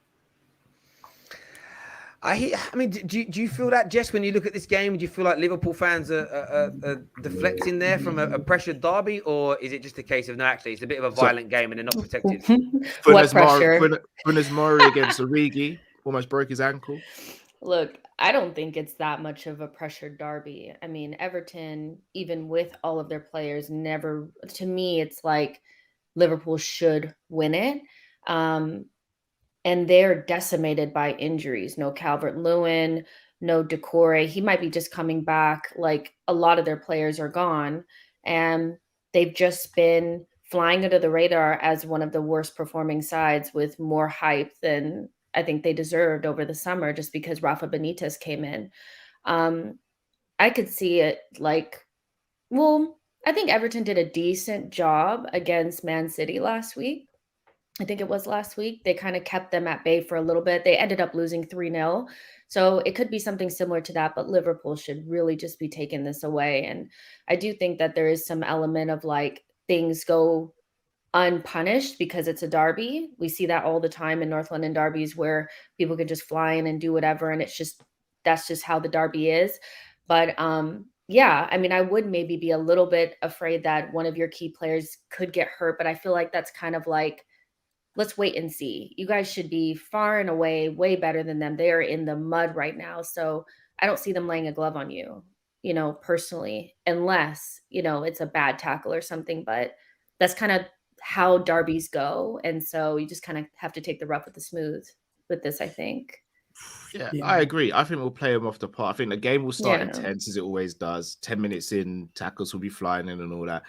I mean, do you feel that, Jess, when you look at this game? Do you feel like Liverpool fans are deflecting there from a pressured derby, or is it just a case of, no, actually, it's a bit of a violent game and they're not protected? What pressure? Funes Mori against Origi almost broke his ankle. Look, I don't think it's that much of a pressured derby. I mean, Everton, even with all of their players, never, to me, it's like Liverpool should win it. And they're decimated by injuries. No Calvert-Lewin, no Decore. He might be just coming back. Like, a lot of their players are gone. And they've just been flying under the radar as one of the worst performing sides, with more hype than I think they deserved over the summer, just because Rafa Benitez came in. I could see it like, well, I think Everton did a decent job against Man City last week. I think it was last week. They kind of kept them at bay for a little bit. They ended up losing 3-0. So it could be something similar to that, but Liverpool should really just be taking this away. And I do think that there is some element of like things go unpunished because it's a derby. We see that all the time in North London derbies where people can just fly in and do whatever. And that's just how the derby is. But yeah, I mean, I would maybe be a little bit afraid that one of your key players could get hurt, but I feel like that's kind of like, let's wait and see. You guys should be far and away way better than them. They are in the mud right now. So I don't see them laying a glove on you, personally, unless, it's a bad tackle or something. But that's kind of how derbies go. And so you just kind of have to take the rough with the smooth with this, I think. Yeah, I agree. I think we'll play them off the park. I think the game will start intense as it always does. 10 minutes in, tackles will be flying in and all that.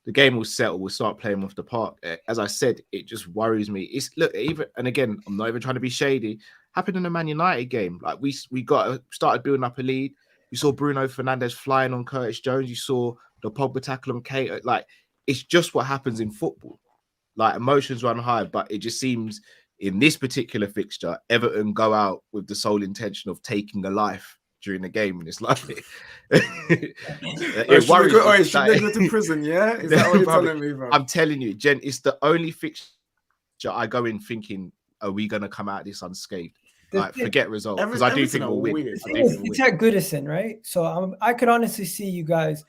The game will settle. We'll start playing off the park. As I said, it just worries me. And again, I'm not even trying to be shady. Happened in the Man United game. Like we started building up a lead. You saw Bruno Fernandes flying on Curtis Jones. You saw the Pogba tackle on Kate. Like, it's just what happens in football. Like, emotions run high, but it just seems in this particular fixture, Everton go out with the sole intention of taking a life during the game, and it's like it worries me. Should they go to prison? Yeah, is that what you're telling me, bro? I'm telling you, Jen, it's the only fixture I go in thinking, are we gonna come out of this unscathed? Like, forget results, because I do think we'll win. It's at Goodison, right? So I could honestly see you guys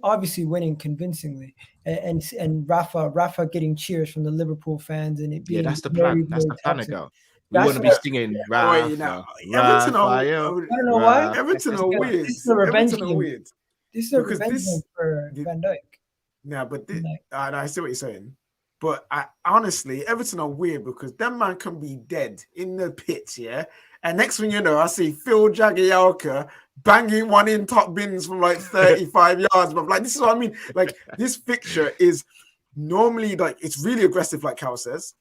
obviously winning convincingly, and Rafa getting cheers from the Liverpool fans, and it being that's the plan. That's the plan to go. We want to be singing Rafa. Everton I don't know why. Everton are weird. This is a revenge game. This is a revenge game for Van Dijk. Yeah, but I see what you're saying. But honestly, Everton are weird because that man can be dead in the pitch, yeah? And next thing you know, I see Phil Jagielka banging one in top bins from like 35 yards. But like, this is what I mean. Like, this fixture is normally like, it's really aggressive, like Cal says.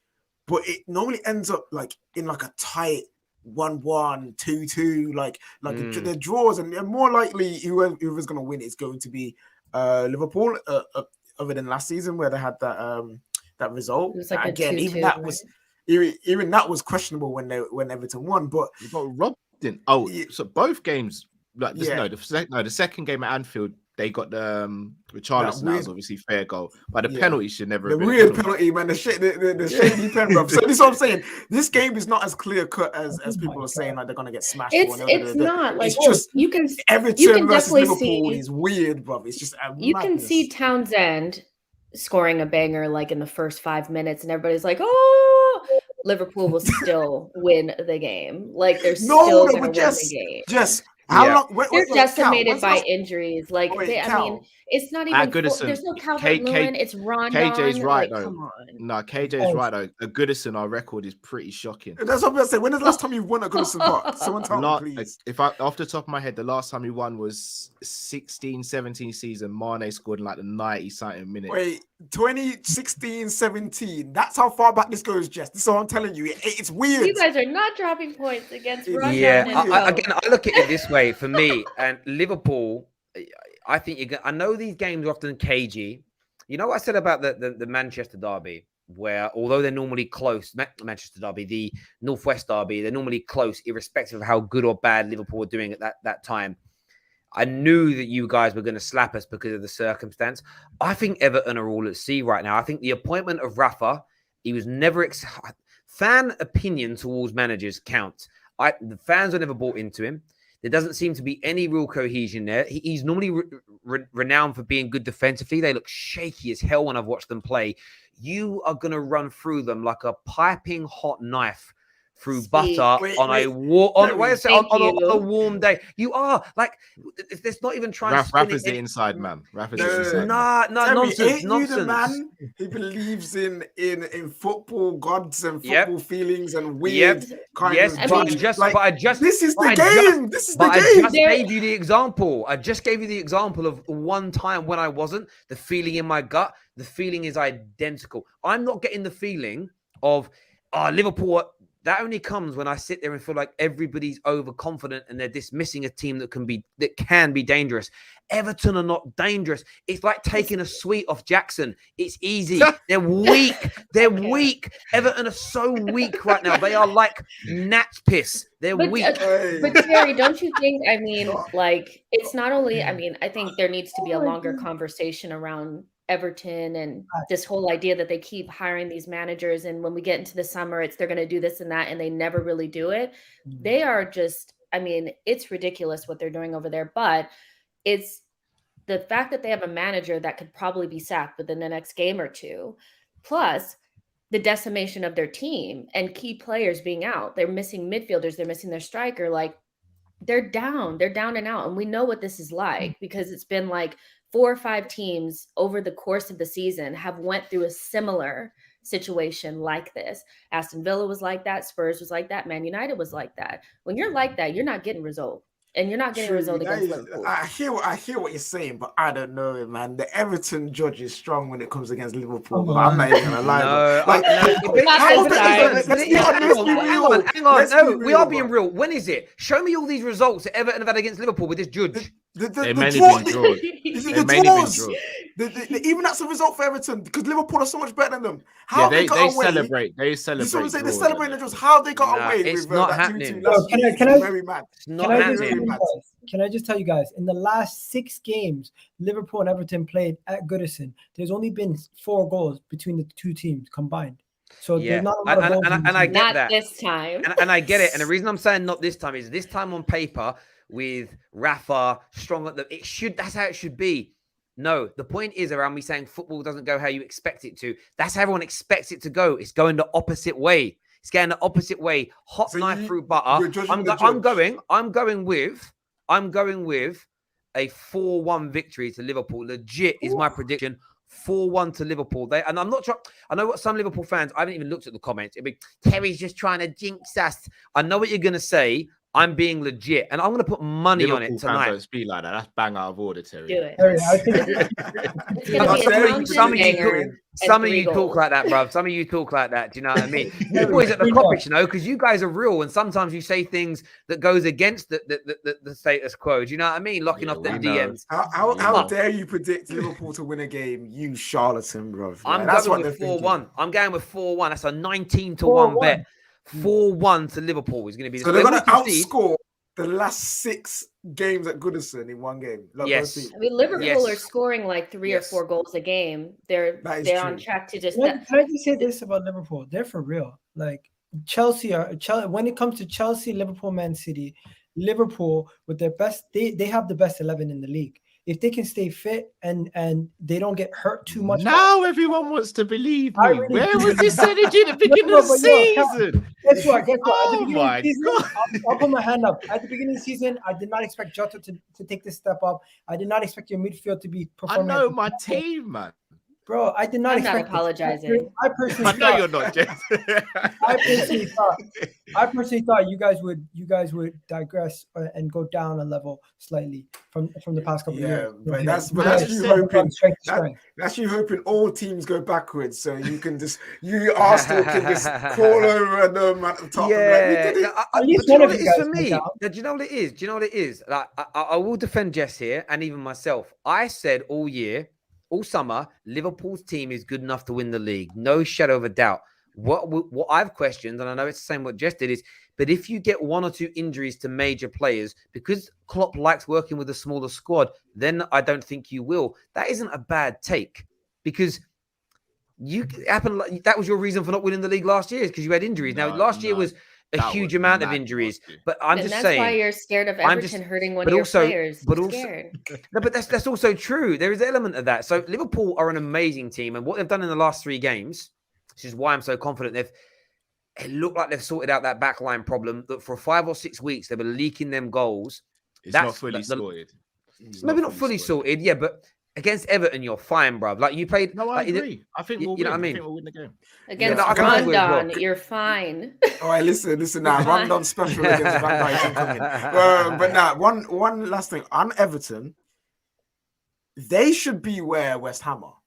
But it normally ends up like in like a tight 1-1, 2-2, like the draws, and more likely whoever's going to win is going to be Liverpool, other than last season where they had that result. It was like Again, a 2-2, even that right? was even that was questionable when Everton won. But You got robbed in. So both games, like this, Yeah. the second game at Anfield, they got the Richarlison. That was obviously fair goal, but the penalty should never the have been a weird penalty. penalty, man, the shady pen, bro. So this is what I'm saying. This game is not as clear cut as people are saying, like they're gonna get smashed. It's not like, it's just you can Everton versus definitely Liverpool see, is weird, bro. It's just you madness. can see Townsend scoring a banger like in the first 5 minutes, and everybody's like, "Oh, Liverpool will still win the game. Like they're still going to win the game." Just how Yeah. long? They're decimated when's the by last- injuries. Like Wait, I Cal. mean, it's not even. Goodison. There's no K- Calvert-Lewin. It's Rondon. KJ's right, Like, though. come on. No, KJ's right though. A Goodison, our record is pretty shocking. That's what I'm gonna say. When is the last time you won a Goodison Park? Someone tell me, please. If I off the top of my head, the last time we won was 16-17 season. Mane scored in like the 90-something minute. Wait, 2016-17. That's how far back this goes, Jess. This is what I'm telling you. It's weird. You guys are not dropping points against Rondon. Yeah, and again, I look at it this way. For me and Liverpool, I think I know these games are often cagey. You know what I said about the Manchester derby, where although they're normally close, Manchester derby, the Northwest derby, they're normally close, irrespective of how good or bad Liverpool were doing at that time. I knew that you guys were going to slap us because of the circumstance. I think Everton are all at sea right now. I think the appointment of Rafa, he was never... Fan opinion towards managers counts. The fans are never bought into him. There doesn't seem to be any real cohesion there. He's normally renowned for being good defensively. They look shaky as hell when I've watched them play. You are going to run through them like a piping hot knife through butter on a warm day. You are like, there's not even trying to. Rafa's the inside man. Rafa's the inside man. Nonsense. Ain't you the man who believes in football gods and football feelings and weird kind of. This is the game. This is the game. I just gave you the example. I just gave you the example of one time when I wasn't. The feeling in my gut, the feeling is identical. I'm not getting the feeling of Liverpool. That only comes when I sit there and feel like everybody's overconfident and they're dismissing a team that can be dangerous. Everton are not dangerous. It's like taking a sweet off Jackson. It's easy. They're weak. They're weak. Everton are so weak right now. They are like gnat's piss. They're weak. But Terry, don't you think? I mean, like it's not only. I mean, I think there needs to be a longer conversation around Everton and this whole idea that they keep hiring these managers, and when we get into the summer, they're going to do this and that, and they never really do it. They are just, I mean, it's ridiculous what they're doing over there, but it's the fact that they have a manager that could probably be sacked within the next game or two, plus the decimation of their team and key players being out. They're missing midfielders, they're missing their striker, like they're down and out, and we know what this is like because it's been like 4 or 5 teams over the course of the season have went through a similar situation like this. Aston Villa was like that. Spurs was like that. Man United was like that. When you're like that, you're not getting result. And you're not getting a result against Liverpool. I hear what you're saying, but I don't know, man. The Everton judge is strong when it comes against Liverpool. But I'm not even gonna lie. Hang on. No, we are being real. When is it? Show me all these results that Everton have had against Liverpool with this judge. They mainly been draws. Even that's a result for Everton because Liverpool are so much better than them. They celebrate. They celebrate. They're celebrating the draws. How they got away it's with not that happening. 2-2 Can I very mad. It's not happening. Can I just tell you guys, in the last 6 games, Liverpool and Everton played at Goodison. There's only been 4 goals between the 2 teams combined. So there's not a lot of goals. And I get that. Not this time. And I get it. And the reason I'm saying not this time is this time on paper with Rafa strong at that's how it should be. No, the point is around me saying football doesn't go how you expect it to. That's how everyone expects it to go. It's going the opposite way. It's going the opposite way. Hot knife through butter. I'm going with a 4-1 victory to Liverpool. Legit is my prediction. 4-1 to Liverpool. And I'm not trying. I know what some Liverpool fans. I haven't even looked at the comments. It'd be Terry's just trying to jinx us. I know what you're going to say. I'm being legit, and I'm going to put money on Liverpool it fans tonight. don't speak like that. That's bang out of order, Terry. Do it. Harry, I think It's gonna be a Townsend Some of you banger talk, and some of 3 you talk goals. like that, bruv. Some of you talk like that. Do you know what I mean? You Harry, boys at the we coppage, know. you know, because you guys are real, and sometimes you say things that goes against the status quo. Do you know what I mean? Locking Yeah, off them we know. DMs. How dare you predict Liverpool to win a game, you charlatan, bro? I'm That's going what with they're 4-1. thinking. I'm going with 4-1. That's a 19-1 bet. 4-1 to Liverpool is going to be. So they're going to When we concede- outscore the last 6 games at Goodison in one game. Like, Yes. both teams. I mean, Liverpool Yes. are scoring like 3 Yes. or 4 goals a game. They're That is on true. track to just. Can I just say this about Liverpool? They're for real. Like Chelsea when it comes to Chelsea, Liverpool, Man City, Liverpool with their best, they have the best 11 in the league. If they can stay fit and they don't get hurt too much. Now everyone wants to believe I me. really Where do was this energy at the beginning No, of the but yo, season? Guess what? At the Oh beginning my of the season, God. I'll put my hand up. At the beginning of the season, I did not expect Jota to take this step up. I did not expect your midfield to be I performing. know at my this level. team, man. Bro, I did not I'm not expect this. apologizing. I personally I know thought, you're not, Jess. I personally thought you guys would digress and go down a level slightly from the past couple of years. but that's You guys you go from hoping. strength to strength. That's you hoping all teams go backwards, so you can just Arsenal can just crawl over them at the top. Yeah, And be like, At least but do you one know of what it you is for guys went me? down. Do you know what it is? Do you know what it is? Like, I will defend Jess here, and even myself. I said all year, all summer, Liverpool's team is good enough to win the league, no shadow of a doubt. What I've questioned, and I know it's the same what Jess did, is but if you get 1 or 2 injuries to major players, because Klopp likes working with a smaller squad, then I don't think you will. That isn't a bad take, because that was your reason for not winning the league last year, is because you had injuries. Now last year was a huge amount of injuries, but I'm and just that's saying. why you're scared of Everton hurting one but of your also- players. but You're also- scared. No, but that's also true. There is an element of that. So Liverpool are an amazing team, and what they've done in the last 3 games, which is why I'm so confident, it looked like they've sorted out that backline problem. That for 5 or 6 weeks they were leaking them goals. It's not fully sorted. Maybe not fully sorted, yeah, but against Everton, you're fine, bruv. Like you played. No, I like, agree. I think we'll you know win. what I I mean? think we'll win the game. Against I can agree as well. Rondon, you're fine. All right, listen now. Fine. Rondon special against Van Dijk incoming. But now, one last thing on Everton. They should be where West Ham are,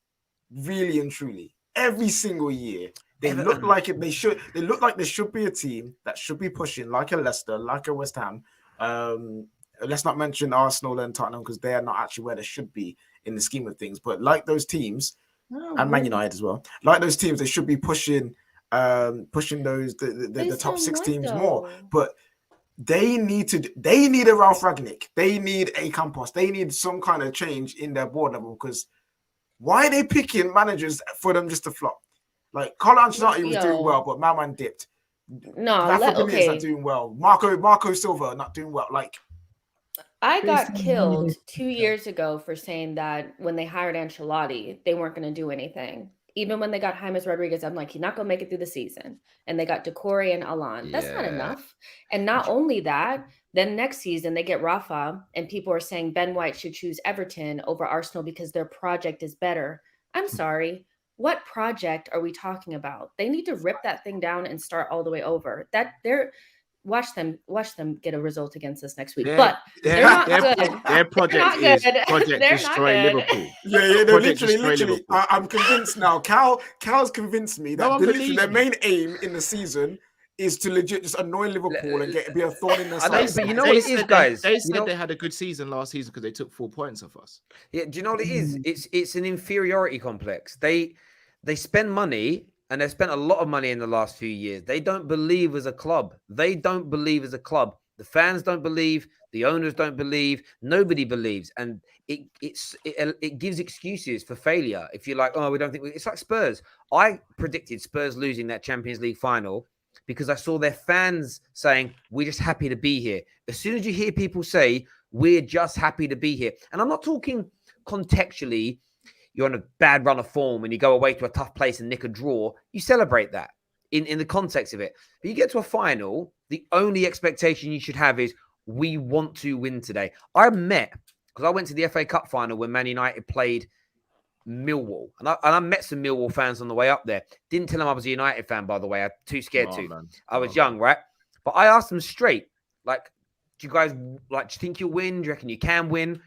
really and truly. Every single year, they look like it. They look like there should be a team that should be pushing, like a Leicester, like a West Ham. Let's not mention Arsenal and Tottenham because they are not actually where they should be in the scheme of things. But like those teams, and Man United as well, like those teams, they should be pushing those the top 6 teams more. But they need a Ralf Rangnick, they need a Campos, they need some kind of change in their board level, because why are they picking managers for them just to flop? Like Carlo Ancelotti was doing well, but my man dipped. Okay. Not doing well. Marco Silva not doing well. Like I got killed 2 years ago for saying that when they hired Ancelotti, they weren't going to do anything. Even when they got James Rodriguez, I'm like, he's not going to make it through the season. And they got Decore and Allan. That's not enough. And not only that, then next season they get Rafa, and people are saying Ben White should choose Everton over Arsenal because their project is better. I'm sorry. What project are we talking about? They need to rip that thing down and start all the way over. Watch them get a result against us next week. But they're not good. Their project is Project Destroy Liverpool. Yeah, they're literally. I'm convinced now. Cal's convinced me that their main aim in the season is to legit just annoy Liverpool and be a thorn in their side. But you know what it is, guys? They said they had a good season last season because they took 4 points off us. Yeah, do you know what it is? It's an inferiority complex. They spend money. And they've spent a lot of money in the last few years. They don't believe as a club. The fans don't believe. The owners don't believe. Nobody believes. And it gives excuses for failure. If you're like, oh, we don't think it's like Spurs. I predicted Spurs losing that Champions League final because I saw their fans saying, we're just happy to be here. As soon as you hear people say, we're just happy to be here. And I'm not talking contextually. You're on a bad run of form and you go away to a tough place and nick a draw, you celebrate that in the context of it. But you get to a final, the only expectation you should have is we want to win today. I went to the FA Cup final when Man United played Millwall. And I met some Millwall fans on the way up there. Didn't tell them I was a United fan, by the way. I'm too scared to. Man. I was young, right? But I asked them straight, Like, do you guys like? Do you think you'll win? Do you reckon you can win?" And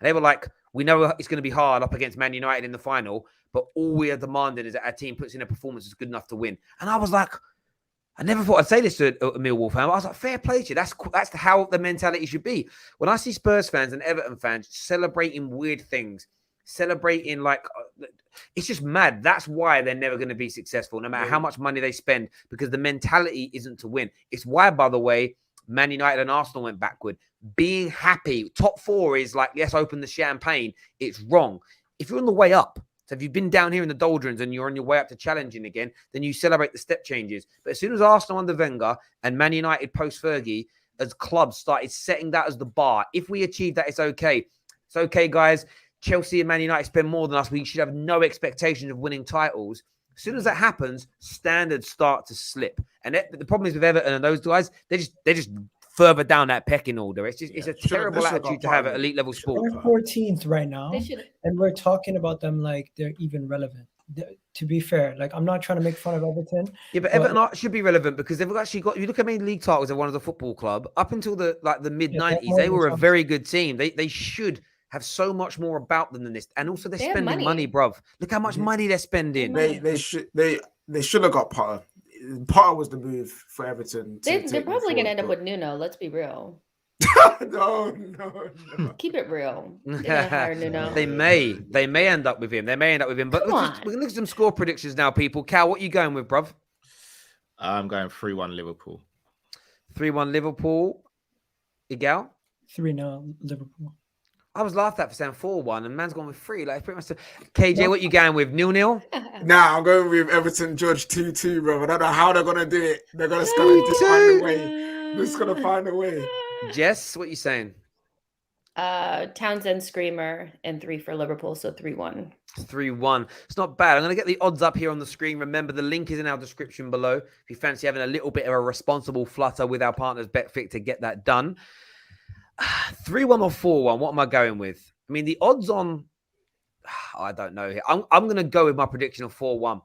they were like, "We know it's going to be hard up against Man United in the final, but all we are demanding is that our team puts in a performance that's good enough to win." And I was like, I never thought I'd say this to a Millwall fan. I was like, fair play to you. That's how the mentality should be. When I see Spurs fans and Everton fans celebrating weird things, celebrating like, it's just mad. That's why they're never going to be successful, no matter how much money they spend, because the mentality isn't to win. It's why, by the way, Man United and Arsenal went backward. Being happy, top four is like, let's open the champagne. It's wrong. If you're on the way up, so if you've been down here in the doldrums and you're on your way up to challenging again, then you celebrate the step changes. But as soon as Arsenal under Wenger and Man United post-Fergie, as clubs started setting that as the bar, if we achieve that, it's okay. It's okay, guys. Chelsea and Man United spend more than us. We should have no expectations of winning titles. As soon as that happens, standards start to slip. And the problem is with Everton and those guys, they're just further down that pecking order. It's a terrible attitude to have at elite level sport. They're 14th right now, They should. and we're talking about them like they're even relevant. To be fair, like I'm not trying to make fun of Everton. Yeah, but Everton should be relevant because they've actually got. You look at how many league titles they won as a football club up until the mid '90s. They were a very good team. They should have so much more about them than this, and also they're spending money, bruv. Look how much money they're spending. They should have got Potter. Potter was the move for Everton. They're probably going to end up with Nuno. Let's be real. no. Keep it real. They're gonna hire Nuno. They may end up with him. They may end up with him. But we're going to look at some score predictions now, people. Cal, what are you going with, bruv? I'm going 3-1 Liverpool. 3-1 Liverpool. Igal? 3-0 Liverpool. I was laughed at for saying 4-1, and man's gone with 3. Like pretty much. KJ, what you going with? 0-0? Nah, I'm going with Everton Judge 2-2, bro. I don't know how they're gonna do it. They're gonna find a way. They're just gonna find a way. Jess, what you saying? Townsend Screamer and 3 for Liverpool, so 3-1. 3-1. It's not bad. I'm going to get the odds up here on the screen. Remember, the link is in our description below. If you fancy having a little bit of a responsible flutter with our partners Betfit to get that done. 3-1 or 4-1, what am I going with? I mean, the odds on, I don't know. I'm going to go with my prediction of 4-1.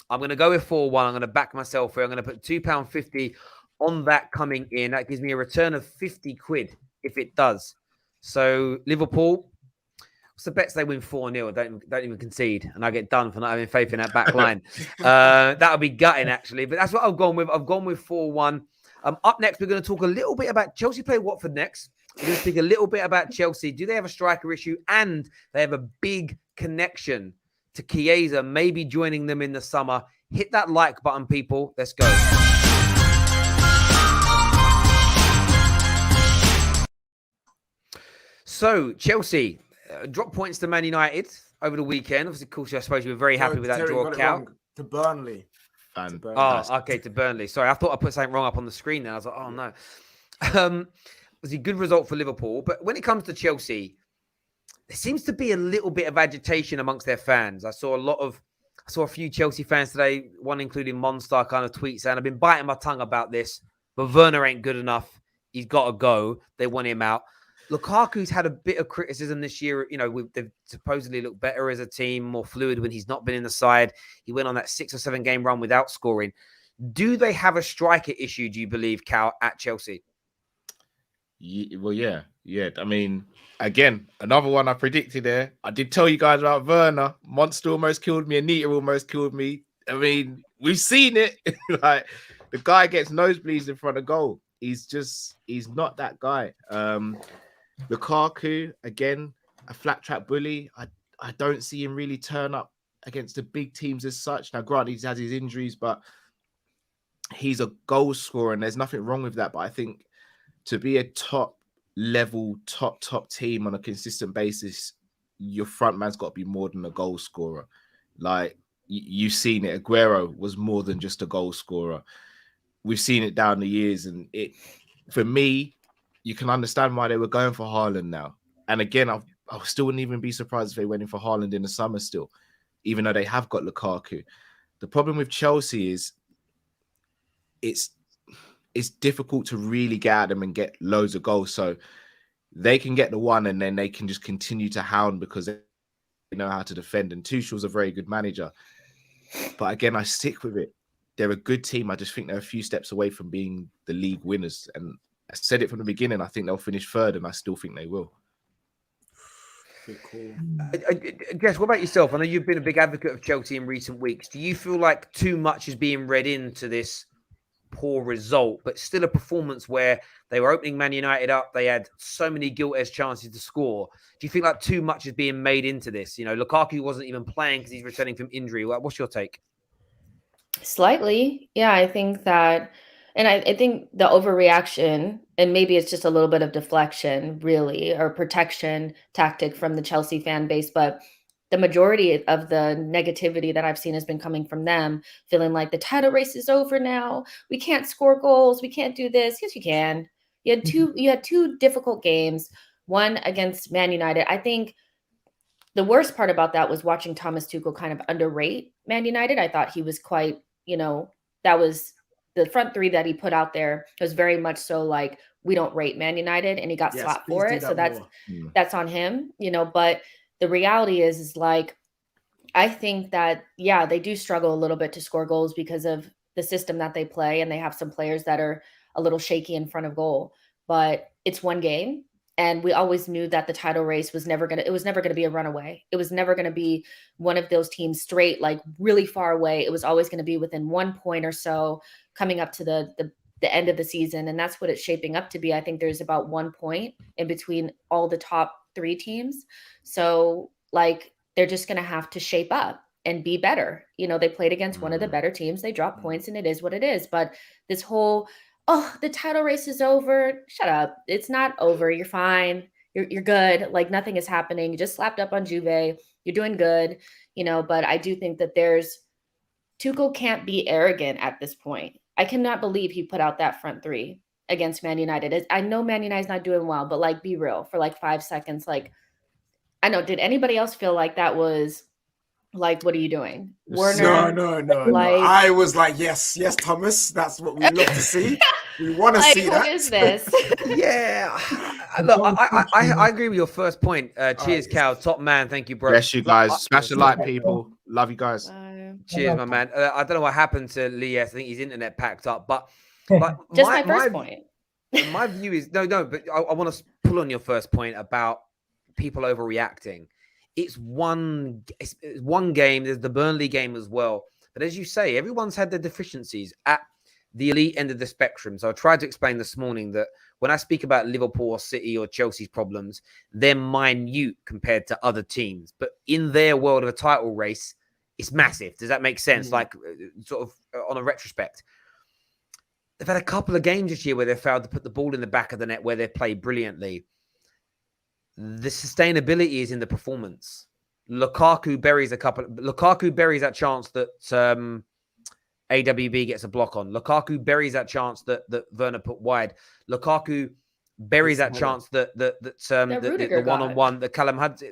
I'm going to go with 4-1. I'm going to back myself here. I'm going to put £2.50 on that coming in. That gives me a return of 50 quid if it does. So, Liverpool, what's the bets they win 4-0? Don't even concede. And I get done for not having faith in that back line. That would be gutting, actually. But that's what I've gone with. I've gone with 4-1. Up next, we're going to talk a little bit about Chelsea play Watford next. We're going to speak a little bit about Chelsea. Do they have a striker issue? And they have a big connection to Chiesa, maybe joining them in the summer. Hit that like button, people. Let's go. So, Chelsea dropped points to Man United over the weekend. Obviously, of course, I suppose you were very happy with that draw, Cal. To Burnley. Oh, okay, to Burnley. Sorry, I thought I put something wrong up on the screen there. I was like, oh, no. Was a good result for Liverpool. But when it comes to Chelsea, there seems to be a little bit of agitation amongst their fans. I saw a few Chelsea fans today, one including Monster, kind of tweet saying, I've been biting my tongue about this, but Werner ain't good enough. He's got to go. They want him out. Lukaku's had a bit of criticism this year. You know, they've supposedly looked better as a team, more fluid when he's not been in the side. He went on that 6 or 7 game run without scoring. Do they have a striker issue, do you believe, Cal, at Chelsea? Yeah. I mean, again, another one I predicted there. I did tell you guys about Werner. Monster almost killed me. Anita almost killed me. I mean, we've seen it. Like, the guy gets nosebleeds in front of goal. He's not that guy. Lukaku, again, a flat track bully. I don't see him really turn up against the big teams as such. Now, granted, he has his injuries, but he's a goal scorer, and there's nothing wrong with that. But I think to be a top team on a consistent basis, your front man's got to be more than a goal scorer. Like, you've seen it. Aguero was more than just a goal scorer. We've seen it down the years, and for me, you can understand why they were going for Haaland now. And again, I still wouldn't even be surprised if they went in for Haaland in the summer still, even though they have got Lukaku. The problem with Chelsea is it's difficult to really get at them and get loads of goals. So they can get the one and then they can just continue to hound because they know how to defend. And Tuchel's a very good manager. But again, I stick with it. They're a good team. I just think they're a few steps away from being the league winners. And I said it from the beginning. I think they'll finish third, and I still think they will. Cool. Jess, what about yourself? I know you've been a big advocate of Chelsea in recent weeks. Do you feel like too much is being read into this poor result, but still a performance where they were opening Man United up? They had so many gilt-edged chances to score. Do you feel like too much is being made into this? You know, Lukaku wasn't even playing because he's returning from injury. What's your take? Slightly. Yeah, I think that, and I think the overreaction, and maybe it's just a little bit of deflection, really, or protection tactic from the Chelsea fan base, but the majority of the negativity that I've seen has been coming from them, feeling like the title race is over now. We can't score goals. We can't do this. Yes, you can. You had two difficult games, one against Man United. I think the worst part about that was watching Thomas Tuchel kind of underrate Man United. I thought he was quite, that was the front three that he put out there was very much so like, we don't rate Man United, and he got slapped for it. So that's on him, but the reality is like, I think that, yeah, they do struggle a little bit to score goals because of the system that they play. And they have some players that are a little shaky in front of goal, but it's one game. And we always knew that the title race was never going to be a runaway. It was never going to be one of those teams straight, like really far away. It was always going to be within 1 point or so coming up to the end of the season. And that's what it's shaping up to be. I think there's about 1 point in between all the top 3 teams. So like, they're just going to have to shape up and be better. They played against one of the better teams. They dropped points, and it is what it is. But this whole, the title race is over. Shut up. It's not over. You're fine. You're good. Like nothing is happening. You just slapped up on Juve. You're doing good, but I do think that Tuchel can't be arrogant at this point. I cannot believe he put out that front three against Man United. I know Man United's not doing well, but like, be real for like 5 seconds. Like, I know. Did anybody else feel like that was like, what are you doing? Werner? No. I was like, yes, Thomas. That's what we love to see. We want to see that. What is this? Yeah. Look, I agree with your first point. Cheers, Cal. Top man. Thank you, bro. Bless you guys. Smash the like, people. Love you guys. Cheers, my man. I don't know what happened to Lee. I think his internet packed up. But just my first point. My view is no. But I want to pull on your first point about people overreacting. It's one game. There's the Burnley game as well. But as you say, everyone's had their deficiencies at the elite end of the spectrum. So I tried to explain this morning that when I speak about Liverpool or City or Chelsea's problems, they're minute compared to other teams. But in their world of a title race, it's massive. Does that make sense? Like sort of on a retrospect. They've had a couple of games this year where they've failed to put the ball in the back of the net where they've played brilliantly. The sustainability is in the performance. Lukaku buries that chance that AWB gets a block on. Lukaku buries that chance that Werner put wide. Lukaku buries that chance that the one-on-one that Callum Hudson.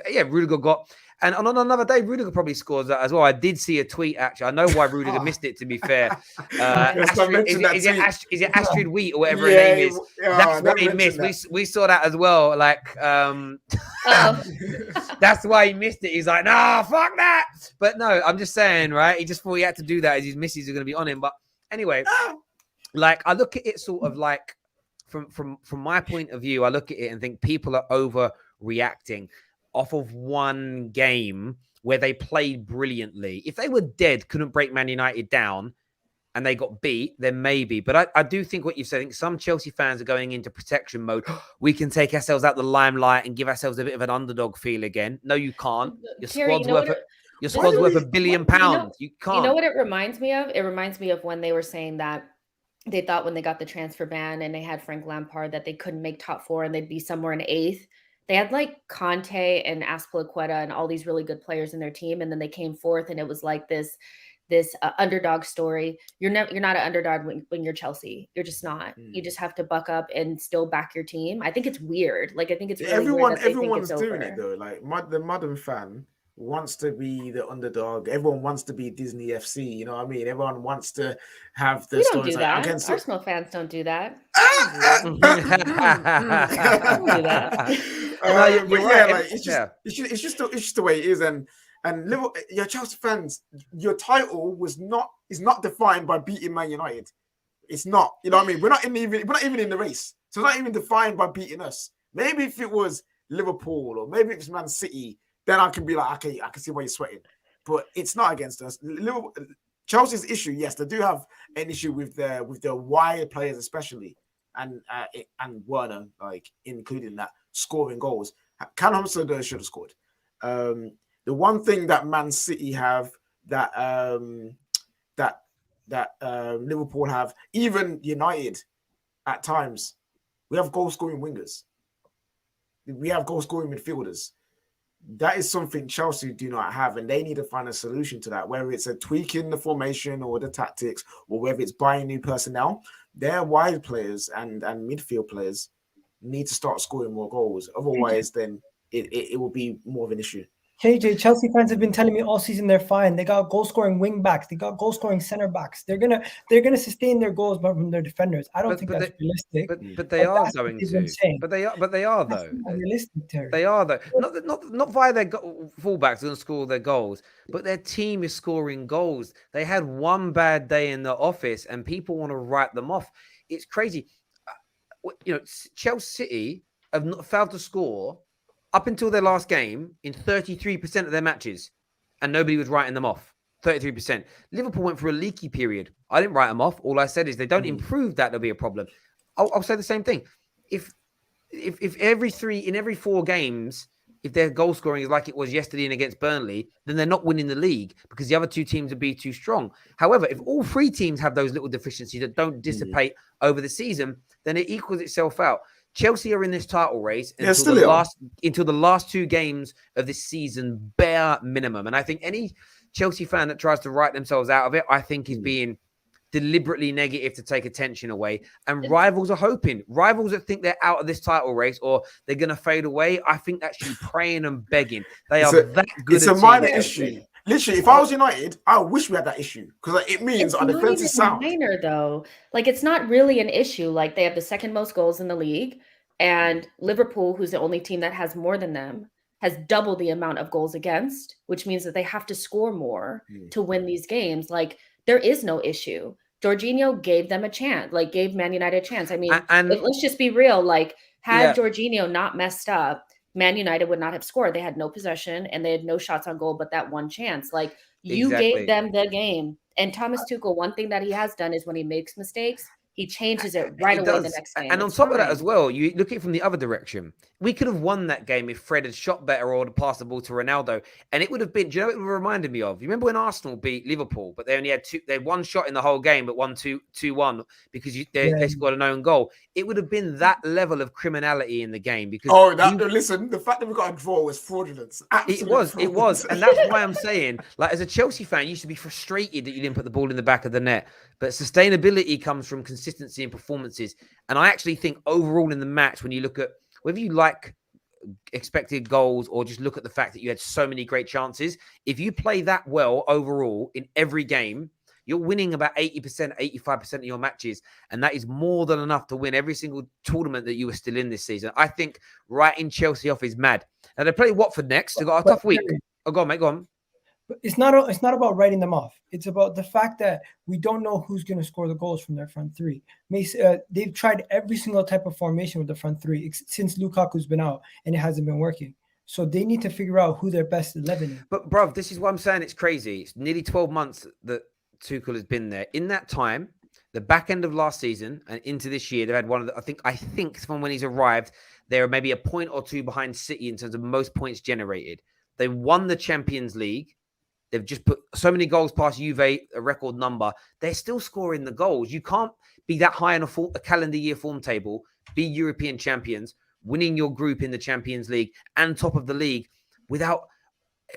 Yeah, Rudiger got. And on another day, Rudiger probably scores that as well. I did see a tweet, actually. I know why Rudiger missed it, to be fair. Is it Astrid Wheat or whatever her name is? That's what he missed. We saw that as well. Like, that's why he missed it. He's like, nah, fuck that. But no, I'm just saying, right? He just thought he had to do that as his misses are going to be on him. But anyway, like, I look at it sort of like, from my point of view, I look at it and think people are overreacting off of one game where they played brilliantly. If they were dead, couldn't break Man United down, and they got beat, then maybe. But I do think what you've said, I think some Chelsea fans are going into protection mode. We can take ourselves out the limelight and give ourselves a bit of an underdog feel again. No, you can't. Your squad's worth £1 billion. You can't. You know what it reminds me of? It reminds me of when they were saying that they thought when they got the transfer ban and they had Frank Lampard that they couldn't make top 4 and they'd be somewhere in 8th. They had like Conte and Azpilicueta and all these really good players in their team. And then they came forth and it was like this underdog story. You're not an underdog when you're Chelsea. You're just not. You just have to buck up and still back your team. I think it's weird. Like, I think it's really weird that everyone's doing it though. Like the modern fan wants to be the underdog. Everyone wants to be Disney FC. You know what I mean? Everyone wants to have the stories like against Arsenal fans don't do that. Don't do that. It's just the way it is. And Liverpool, your Chelsea fans, your title is not defined by beating Man United. It's not. You know what I mean? We're not even in the race. So it's not even defined by beating us. Maybe if it was Liverpool or maybe if it's Man City, then I can be like, okay, I can see why you're sweating. But it's not against us. Chelsea's issue, yes, they do have an issue with their wide players, especially, and Werner, like including that, scoring goals. Callum Hudson should have scored. The one thing that Man City have that Liverpool have, even United at times, we have goal-scoring wingers. We have goal-scoring midfielders. That is something Chelsea do not have, and they need to find a solution to that, whether it's a tweaking the formation or the tactics, or whether it's buying new personnel. Their wide players and midfield players need to start scoring more goals. Otherwise, then it will be more of an issue. KJ, Chelsea fans have been telling me all season they're fine. They got goal-scoring wing backs. They got goal-scoring center backs. They're gonna sustain their goals, but from their defenders, I don't think that's realistic. But they are going to. But they are though. Realistic, Terry. They are though. Not via their fullbacks going to score their goals, but their team is scoring goals. They had one bad day in the office, and people want to write them off. It's crazy. You know, Chelsea have not failed to score up until their last game in 33% of their matches, and nobody was writing them off. 33%. Liverpool went through a leaky period. I didn't write them off. All I said is they don't improve that, there'll be a problem. I'll say the same thing. If every 4 games, if their goal scoring is like it was yesterday and against Burnley, then they're not winning the league because the other 2 teams would be too strong. However, if all 3 teams have those little deficiencies that don't dissipate over the season, then it equals itself out. Chelsea are in this title race until the last 2 games of this season, bare minimum. And I think any Chelsea fan that tries to write themselves out of it, I think is being deliberately negative to take attention away. And rivals are hoping. Rivals that think they're out of this title race or they're going to fade away, I think that's you praying and begging. They are that good. It's a minor issue. Literally, if I was United, I wish we had that issue because it means our defense is sound. Minor though, like it's not really an issue. Like they have the 2nd most goals in the league, and Liverpool, who's the only team that has more than them, has double the amount of goals against, which means that they have to score more to win these games. Like there is no issue. Jorginho gave them a chance, like gave Man United a chance. I mean, let's just be real. Like had Jorginho not messed up, Man United would not have scored. They had no possession and they had no shots on goal, but that one chance. Like you gave them the game. And Thomas Tuchel, one thing that he has done is when he makes mistakes, he changes it right away the next game. And on top of that as well, you look at it from the other direction. We could have won that game if Fred had shot better or had passed the ball to Ronaldo. And it would have been, do you know what it reminded me of? You remember when Arsenal beat Liverpool, but they only had they had 1 shot in the whole game, but won 2-1 because they scored an own goal. It would have been that level of criminality in the game. Because listen, the fact that we got a draw was fraudulent. It was. And that's why I'm saying, like, as a Chelsea fan, you should be frustrated that you didn't put the ball in the back of the net. But sustainability comes from consistency and performances. And I actually think overall in the match, when you look at whether you like expected goals or just look at the fact that you had so many great chances, if you play that well overall in every game, you're winning about 80%, 85% of your matches. And that is more than enough to win every single tournament that you were still in this season. I think writing Chelsea off is mad. Now they play Watford next. They've got a tough week. Oh, go on, mate, go on. But it's not about writing them off. It's about the fact that we don't know who's going to score the goals from their front 3. They've tried every single type of formation with the front 3 since Lukaku's been out, and it hasn't been working. So they need to figure out who their best 11 is. But, bruv, this is what I'm saying. It's crazy. It's nearly 12 months that Tuchel has been there. In that time, the back end of last season and into this year, they've had one of the, I think from when he's arrived, they're maybe a point or 2 behind City in terms of most points generated. They won the Champions League. They've just put so many goals past Juve, a record number. They're still scoring the goals. You can't be that high on a calendar year form table, be European champions, winning your group in the Champions League and top of the league without...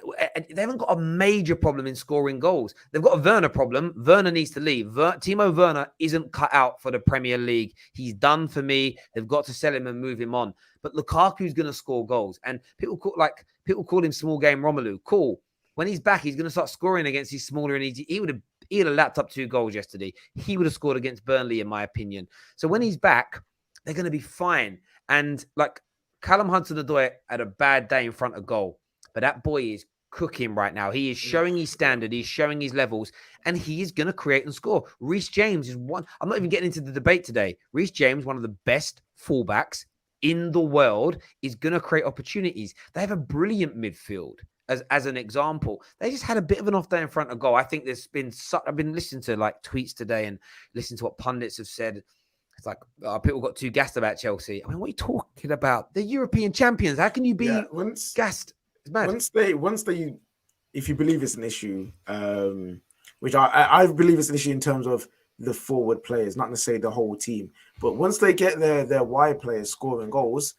They haven't got a major problem in scoring goals. They've got a Werner problem. Werner needs to leave. Timo Werner isn't cut out for the Premier League. He's done for me. They've got to sell him and move him on. But Lukaku's going to score goals. And people call him small game Romelu. Cool. When he's back, he's going to start scoring against these smaller and easy. He would have lapped up 2 goals yesterday. He would have scored against Burnley, in my opinion. So when he's back, they're going to be fine. And like Callum Hudson-Odoi had a bad day in front of goal, but that boy is cooking right now. He is showing his standard, he's showing his levels, and he is going to create and score. Reece James is one. I'm not even getting into the debate today. Reece James, one of the best fullbacks in the world, is going to create opportunities. They have a brilliant midfield. As an example, they just had a bit of an off day in front of goal. I think there's been I've been listening to like tweets today and listening to what pundits have said. It's like people got too gassed about Chelsea. I mean, what are you talking about? They're European champions. How can you be gassed? It's mad. Once they, if you believe it's an issue, which I believe it's an issue in terms of the forward players, not necessarily the whole team. But once they get their wide players scoring goals,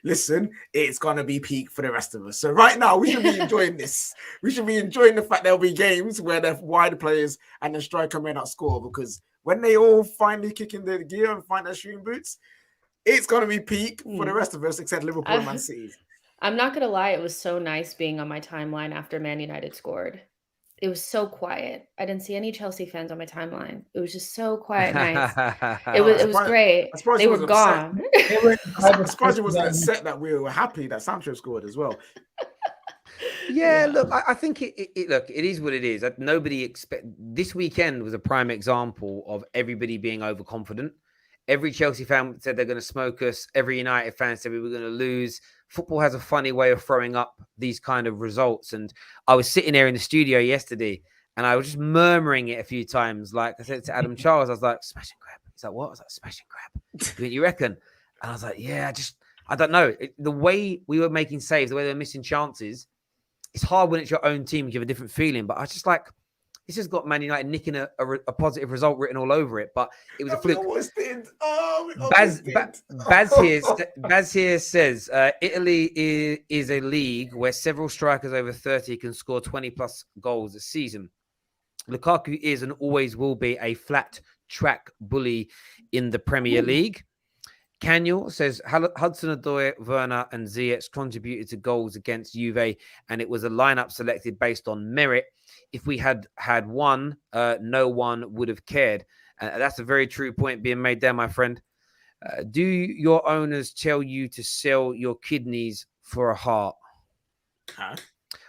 listen, it's gonna be peak for the rest of us. So right now we should be enjoying this. We should be enjoying the fact there'll be games where the wide players and the striker may not score, because when they all finally kick in their gear and find their shooting boots, it's gonna be peak for the rest of us, except Liverpool and Man City. I'm not gonna lie, it was so nice being on my timeline after Man United scored. It was so quiet. I didn't see any Chelsea fans on my timeline. It was just so quiet, nice. It was great. They were gone. I'm surprised it wasn't upset that we were happy that Sancho scored as well. Yeah, look, I think look, it is what it is. Nobody this weekend was a prime example of everybody being overconfident. Every Chelsea fan said they're going to smoke us. Every United fan said we were going to lose. Football has a funny way of throwing up these kind of results. And I was sitting there in the studio yesterday and I was just murmuring it a few times. Like I said to Adam Charles, I was like, smash and grab. He's like, what? I was like, smash and grab. You reckon? And I was like, yeah, I don't know. The way we were making saves, the way they were missing chances, it's hard when it's your own team, give a different feeling. But I was just like, this has got Man United nicking a positive result written all over it, but it was a fluke. Baz here says Italy is a league where several strikers over 30 can score 20 plus goals a season. Lukaku is and always will be a flat track bully in the Premier League. Caniel says Hudson-Odoi, Werner and Ziyech contributed to goals against Juve, and it was a lineup selected based on merit. If we had one, no one would have cared. That's a very true point being made there, my friend. Do your owners tell you to sell your kidneys for a heart? Huh?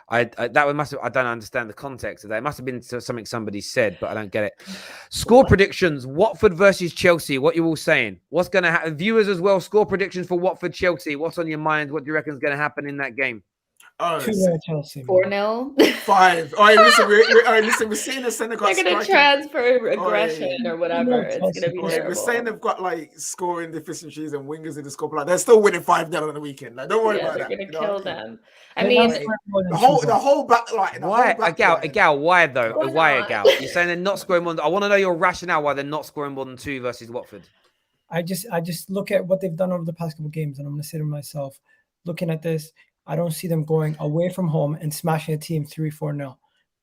I don't understand the context of that. It must have been something somebody said, but I don't get it. Score predictions: Watford versus Chelsea. What you all saying? What's going to happen? Viewers as well. Score predictions for Watford Chelsea. What's on your mind? What do you reckon is going to happen in that game? 2-0 Chelsea. 4-0. 5. All right, listen, we're seeing the Senegal. They're going to transfer aggression or whatever. It's going to be terrible. We're saying they've got like scoring deficiencies and wingers in the score, but like, they're still winning 5-0 on the weekend. Like, don't worry about that. They're going to kill them. I They're mean, the whole back line. Why, Agal? Why though? Why, Agal? You're saying they're not scoring more than, I want to know your rationale why they're not scoring more than 2 versus Watford. I just look at what they've done over the past couple of games, and I'm going to say to myself, looking at this, I don't see them going away from home and smashing a team 3-4-0.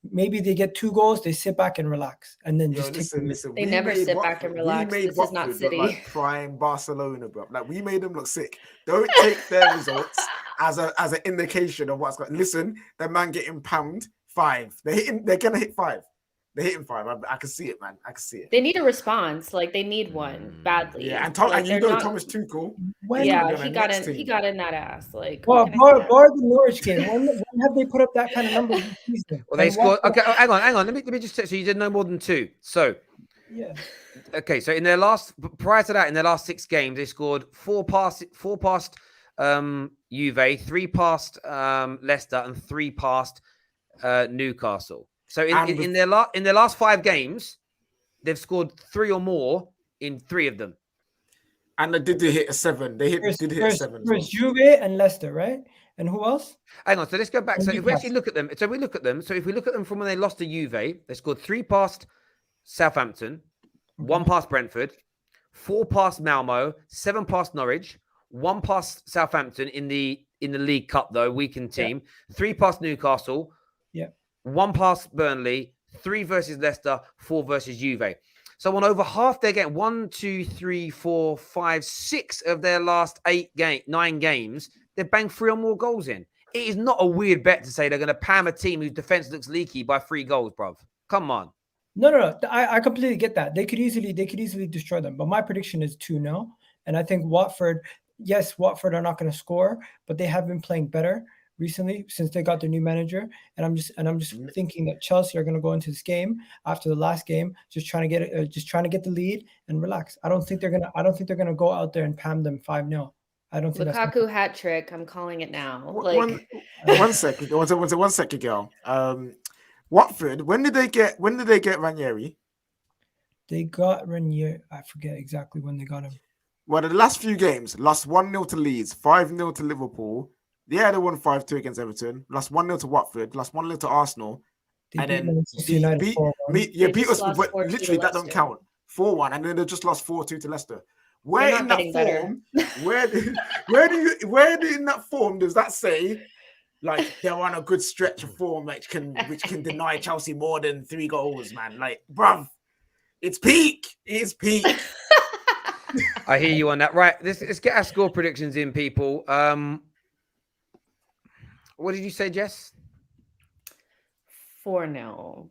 Maybe they get 2 goals, they sit back and relax, and then listen. They never sit back and relax. This is not City. Like prime Barcelona, bro. Like we made them look sick. Don't take their results as an indication of what's going. Listen, that man getting pound 5. They're gonna hit 5. They're hitting 5. I can see it, man. I can see it. They need a response. Like they need one badly. Yeah, and Thomas Tuchel. He got in that ass. Like, bar the Norwich game. When have they put up that kind of number this season? Well, they scored. Okay, hang on. Let me just. So you did no more than 2. So yeah. Okay, so in their last, prior to that, in their last 6 games, they scored 4 past Juve, 3 past Leicester, and 3 past Newcastle. So in their last 5 games, they've scored 3 or more in 3 of them. And they did hit a 7. They did hit a 7. First Juve and Leicester, right? And who else? Hang on. So let's go back. So if we actually look at them, so if we look at them from when they lost to Juve, they scored 3 past Southampton, 1 past Brentford, 4 past Malmo, 7 past Norwich, 1 past Southampton in the League Cup though, weakened team, 3 past Newcastle. 1 past Burnley, 3 versus Leicester, 4 versus Juve. So on over half their game, 1, 2, 3, 4, 5, 6 of their last 9 games, they've banged 3 or more goals in. It is not a weird bet to say they're going to pam a team whose defense looks leaky by 3 goals, bruv. Come on. No. I completely get that. They could easily destroy them. But my prediction is 2-0. And I think Watford are not going to score, but they have been playing better. recently since they got their new manager, and I'm just thinking that Chelsea are going to go into this game after the last game just trying to get the lead and relax. I don't think they're gonna go out there and pam them 5-0. I don't think Lukaku hat trick. I'm calling it now. One second, one second, girl. Watford. When did they get Ranieri? They got Ranieri. I forget exactly when they got him. Well, the last few games, lost 1-0 to Leeds, 5-0 to Liverpool. Yeah, they won 5-2 against Everton. Lost 1-0 to Watford. Lost 1-0 to Arsenal. They and then They beat us. just lost But 4-2 literally, to that don't Leicester. count. 4-1, and then they just lost 4-2 to Leicester. They're not getting better. Where in that form does that say like they're on a good stretch of form which can deny Chelsea more than 3 goals, man? Like, bruv, it's peak. It's peak. I hear you on that. Right, let's get our score predictions in, people. What did you say, Jess? 4-0.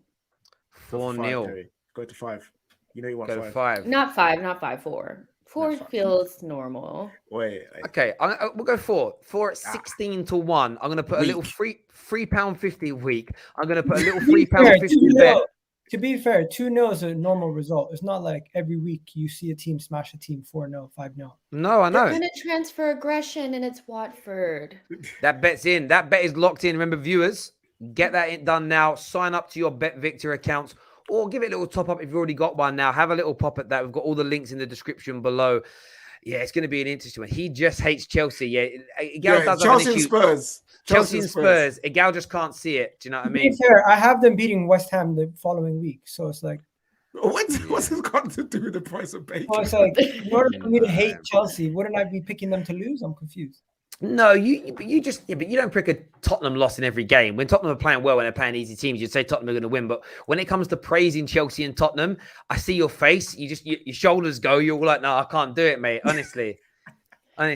4-0. Go to 5. You know you want Go 5. to 5. Not 5, 4. 4 feels normal. Wait. Okay, we'll go 4. 4 at 16 to 1. I'm going to put a little £3.50 a week. I'm going to put a little £3.50 bet. To be fair, 2-0 is a normal result. It's not like every week you see a team smash a team 4-0, 5-0. No, I know. They're going to transfer aggression, and it's Watford. That bet's in. That bet is locked in. Remember, viewers, get that done now. Sign up to your Bet Victor accounts, or give it a little top up if you've already got one now. Have a little pop at that. We've got all the links in the description below. Yeah, it's going to be an interesting one. He just hates Chelsea. Yeah, Chelsea and Spurs. Chelsea and Spurs. Gal just can't see it. Do you know what I mean? To be fair, I have them beating West Ham the following week, so it's like. What's this got to do with the price of bacon? So it's like, in order for me to hate Chelsea, wouldn't I be picking them to lose? I'm confused. No, but you don't pick a Tottenham loss in every game. When Tottenham are playing well and they're playing easy teams, you'd say Tottenham are going to win. But when it comes to praising Chelsea and Tottenham, I see your face. Your shoulders go. You're all like, no, I can't do it, mate. Honestly. I'm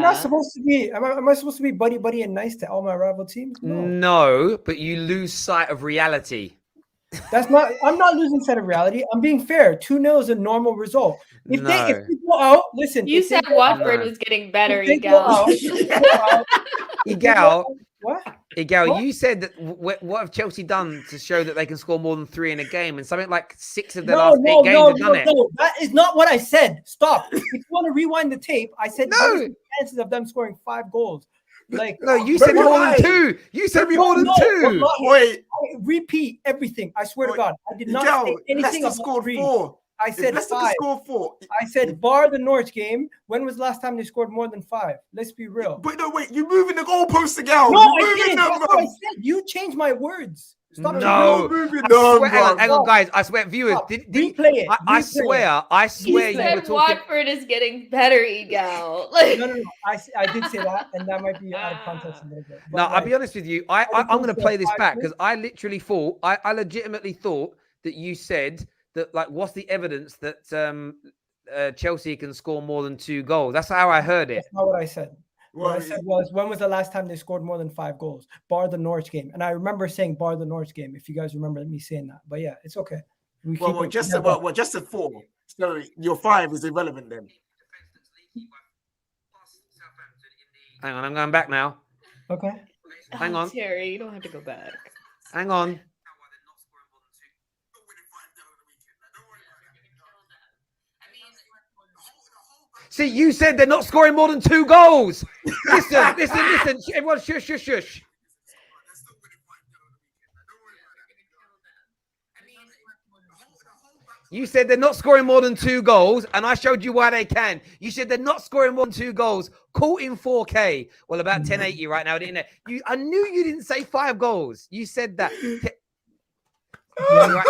not supposed to be. Am I supposed to be buddy and nice to all my rival teams? No, but you lose sight of reality. That's not. I'm not losing sight of reality. I'm being fair. 2-0 is a normal result. If they go out, listen. You said Watford was getting better, Igal. Igal, you said that. What have Chelsea done to show that they can score more than 3 in a game? And something like 6 of their last 8 games have done it. No, that is not what I said. Stop. If you want to rewind the tape, I said no. Chances of them scoring 5 goals. Like no, you said more than 2. You said more than 2. Wait, repeat everything. I swear to God, I did not say anything about scored 3. 4. I said 5. Scored 4. I said bar the Norwich game. When was the last time they scored more than 5? Let's be real. But no, wait, you're moving the goalposts again. No, I didn't. That's what I said. You changed my words. Stop moving. Hang on, guys. I swear, viewers. Replay it. I swear you were talking. Watford is getting better, Igal. No. I did say that, and that might be out of context a little bit. No, I'll be honest with you. I'm going to play this back because I literally thought, I legitimately thought that you said that, like, what's the evidence that Chelsea can score more than 2 goals? That's how I heard it. That's not what I said. What I said was, when was the last time they scored more than 5 goals? Bar the Norwich game. And I remember saying bar the Norwich game, if you guys remember me saying that. But yeah, it's okay. Just at 4. So your 5 is irrelevant then. Hang on, I'm going back now. Okay. Hang on. Terry, you don't have to go back. Hang on. See, you said they're not scoring more than 2 goals. Listen. Everyone, shush. You said they're not scoring more than 2 goals, and I showed you why they can. You said they're not scoring more than 2 goals. Caught in 4K. Well, about 1080 right now, didn't it? I knew you didn't say 5 goals. You said that. You know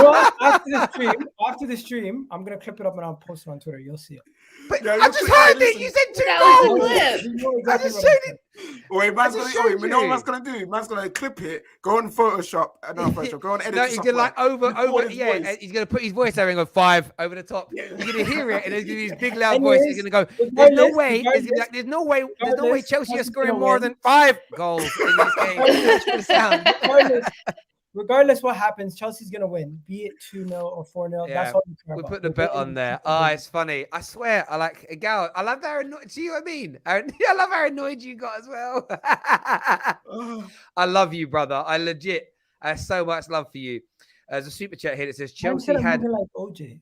what? After the stream, I'm gonna clip it up and I'll post it on Twitter. You'll see it. But I just heard it. You said 2 goals. I just said it. Wait, man's gonna do? Man's gonna clip it, go on Photoshop, go on edit. No, he's gonna like over. Yeah, he's gonna put his voice there and go 5 over the top. You're gonna hear it, and there's gonna be this big loud voice. He's gonna go. There's no way. There's no way Chelsea are scoring more than 5 goals in this game. That's gonna sound. regardless what happens, Chelsea's gonna win, be it 2-0 or 4-0. Yeah, That's all we care we about. put the We're bet winning on there. the game. It's funny. I swear, I like Gal. I love how annoyed. See what I mean? I love how annoyed you got as well. I love you, brother. I legit. I have so much love for you. There's a super chat here that says Man Chelsea said I'm had. moving like OJ.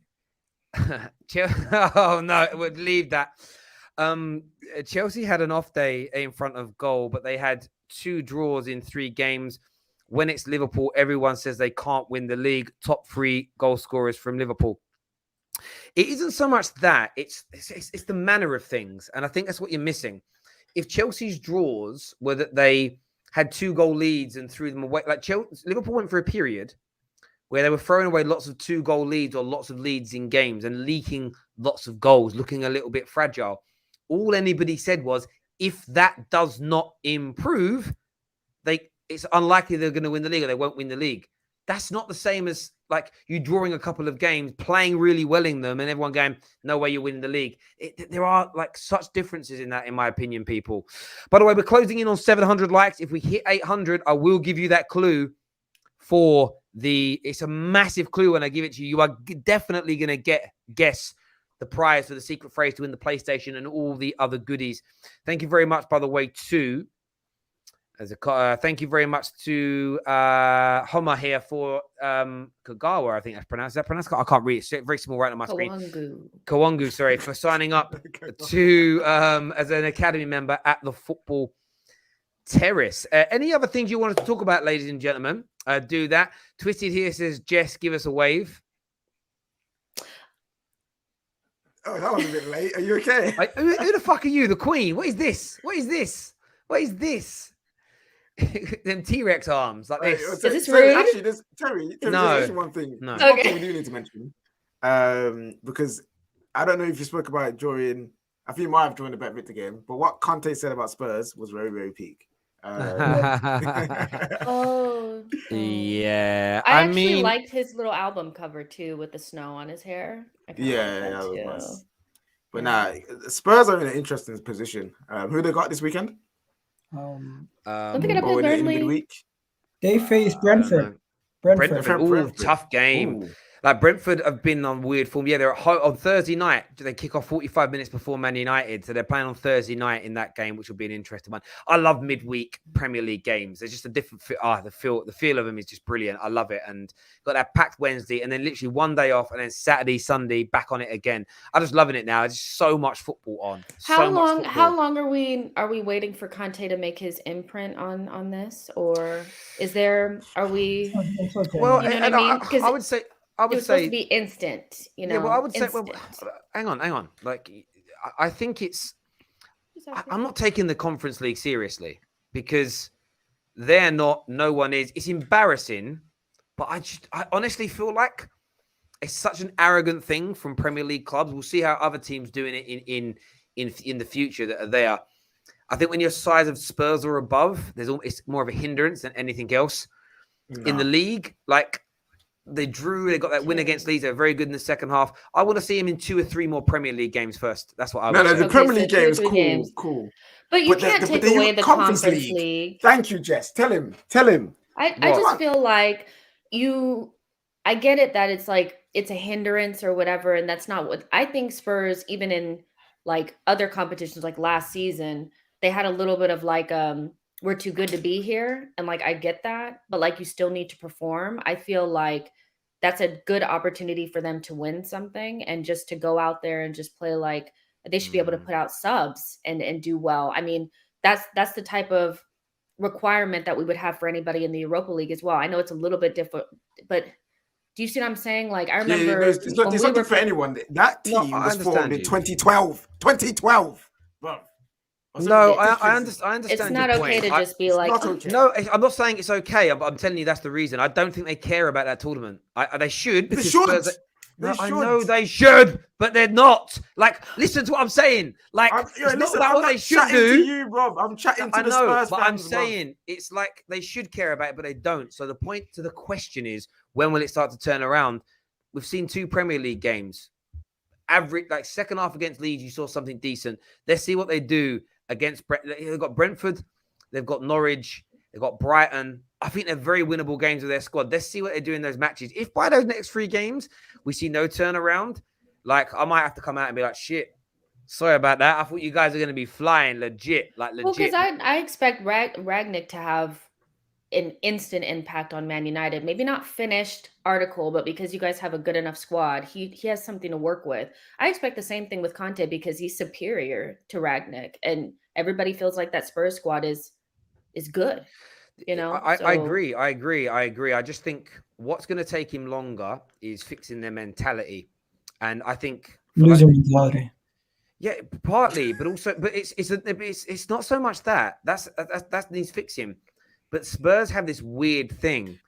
Oh no, it would leave that. Chelsea had an off day in front of goal, but they had 2 draws in 3 games. When it's Liverpool, everyone says they can't win the league. Top 3 goal scorers from Liverpool. It isn't so much that, it's the manner of things. And I think that's what you're missing. If Chelsea's draws were that they had 2 goal leads and threw them away, like Liverpool went for a period where they were throwing away lots of 2 goal leads or lots of leads in games and leaking lots of goals, looking a little bit fragile. All anybody said was, if that does not improve, it's unlikely they're going to win the league or they won't win the league. That's not the same as like you drawing a couple of games, playing really well in them, and everyone going, no way you're winning the league. There are like such differences in that, in my opinion, people. By the way, we're closing in on 700 likes. If we hit 800, I will give you that clue for it's a massive clue when I give it to you. You are definitely going to guess the prize for the secret phrase to win the PlayStation and all the other goodies. Thank you very much, by the way, too. Thank you very much to Homa here for Kagawa, I think that's pronounced. Is that pronounced? I can't read it. It's very small right on my screen. Kawangu, sorry, for signing up to as an academy member at the Football Terrace. Any other things you wanted to talk about, ladies and gentlemen? Do that. Twisted here says, Jess, give us a wave. Oh, that was a bit late. Are you okay? Who the fuck are you? The Queen? What is this? What is this? What is this? Them T-Rex arms like this. Is this rude? Actually, Terry, No. there's actually one thing. No. One thing we do need to mention. Because I don't know if you spoke about it during, I think you might have joined the Bet Victor game, but what Conte said about Spurs was very, very peak. Oh. Yeah. I actually mean, liked his little album cover too with the snow on his hair. Yeah, that was nice. But nah, Spurs are in an interesting position. Who they got this weekend? Don't they get up Or in in Burnley? midweek? They face Brentford. Brentford. Ooh, tough game. Ooh. Like Brentford have been on weird form. Yeah, they're at home on Thursday night. They kick off 45 minutes before Man United, so they're playing on Thursday night in that game, which will be an interesting one. I love midweek Premier League games. There's just a different the feel of them is just brilliant. I love it, and got that packed Wednesday, and then literally one day off, and then Saturday, Sunday back on it again. I'm just loving it now. There's just so much football on. How long are we waiting for Conte to make his imprint on this, or are we? Well, you know what I mean? Because I would say. It was supposed to be instant, you know. Yeah, well, I would say, instant. hang on. Like, I think I'm not taking the Conference League seriously because no one is. It's embarrassing, but I honestly feel like it's such an arrogant thing from Premier League clubs. We'll see how other teams doing it in the future that are there. I think when you're size of Spurs or above, it's more of a hindrance than anything else in the league. Like. They got that win against Leeds. They're very good in the second half. I want to see him in 2 or 3 more Premier League games first. That's what I would say. The Premier League game is cool. But you can't take away the Conference League. Thank you, Jess. Tell him. I just feel like I get it that it's like it's a hindrance or whatever, and that's not what I think. Spurs, even in like other competitions like last season, they had a little bit of like we're too good to be here, and like I get that, but like you still need to perform. I feel like that's a good opportunity for them to win something, and just to go out there and just play like they should be able to put out subs and do well. I mean, that's the type of requirement that we would have for anybody in the Europa League as well. I know it's a little bit different, but do you see what I'm saying? Like I remember it's not different for anyone. That team was formed in 2012. 2012, bro. No, I understand. It's not okay to just be like. Okay. No, I'm not saying it's okay. I'm telling you that's the reason. I don't think they care about that tournament. They should. They should. I know they should, but they're not. Like, listen to what I'm saying. Like, it's not about what they should do. To you, Rob. I'm chatting to the Spurs but fans, I'm saying it's like they should care about it, but they don't. So the point to the question is, when will it start to turn around? We've seen 2 Premier League games. Average, like second half against Leeds, you saw something decent. Let's see what they do against They've got Brentford, they've got Norwich, They've got Brighton. I think they're very winnable games with their squad. Let's see what they do in those matches. If by those next 3 games we see no turnaround, like I might have to come out and be like, shit, sorry about that. I thought you guys are going to be flying legit, like legit. Well, because I expect Rangnick to have an instant impact on Man United. Maybe not finished article, but because you guys have a good enough squad, he has something to work with. I expect the same thing with Conte because he's superior to Rangnick, and everybody feels like that Spurs squad is good. You know, I agree. I just think what's going to take him longer is fixing their mentality, and I think losing mentality. Yeah, partly, but also, but it's not so much that needs fixing. But Spurs have this weird thing.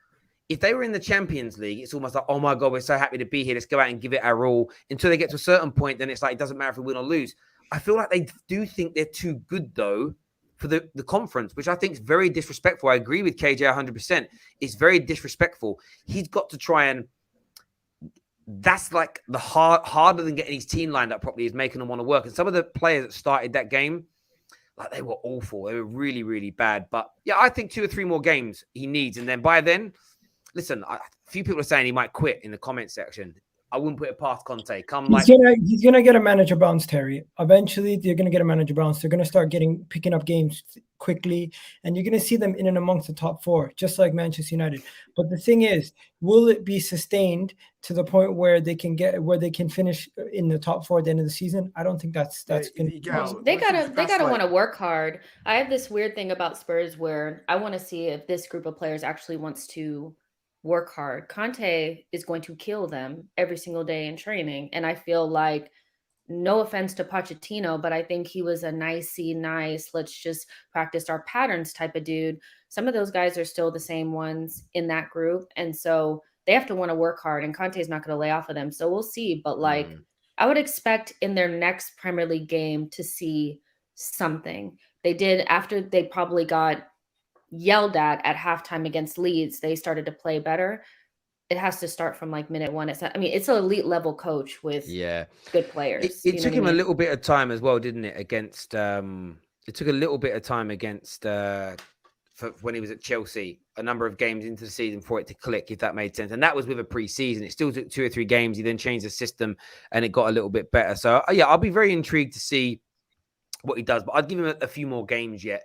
If they were in the Champions League, it's almost like, oh my God, we're so happy to be here. Let's go out and give it our all. Until they get to a certain point, then it's like, it doesn't matter if we win or lose. I feel like they do think they're too good, though, for the conference, which I think is very disrespectful. I agree with KJ 100%. It's very disrespectful. He's got to try and, that's like the harder than getting his team lined up properly is making them want to work. And some of the players that started that game, like they were awful. They were really, really bad. But yeah, I think 2 or 3 more games he needs. And then by then, listen, a few people are saying he might quit in the comment section. I wouldn't put it past Conte. He's gonna get a manager bounce, Terry. Eventually, they're gonna get a manager bounce. They're gonna start picking up games quickly, and you're gonna see them in and amongst the top 4, just like Manchester United. But the thing is, will it be sustained to the point where they can finish in the top 4 at the end of the season? I don't think that's gonna. They gotta want to work hard. I have this weird thing about Spurs where I want to see if this group of players actually wants to work hard. Conte is going to kill them every single day in training. And I feel like, no offense to Pochettino, but I think he was a nice, let's just practice our patterns type of dude. Some of those guys are still the same ones in that group. And so they have to want to work hard, and Conte's not going to lay off of them. So we'll see. But I would expect in their next Premier League game to see something. They did after they probably got yelled at halftime against Leeds. They started to play better. It has to start from like minute 1. It's not, I mean, it's an elite level coach with good players. It took him a little bit of time as well, didn't it? Against it took a little bit of time against for when he was at Chelsea, a number of games into the season for it to click, if that made sense. And that was with a pre-season. It still took 2 or 3 games. He then changed the system and it got a little bit better. So yeah, I'll be very intrigued to see what he does, but I'd give him a few more games yet.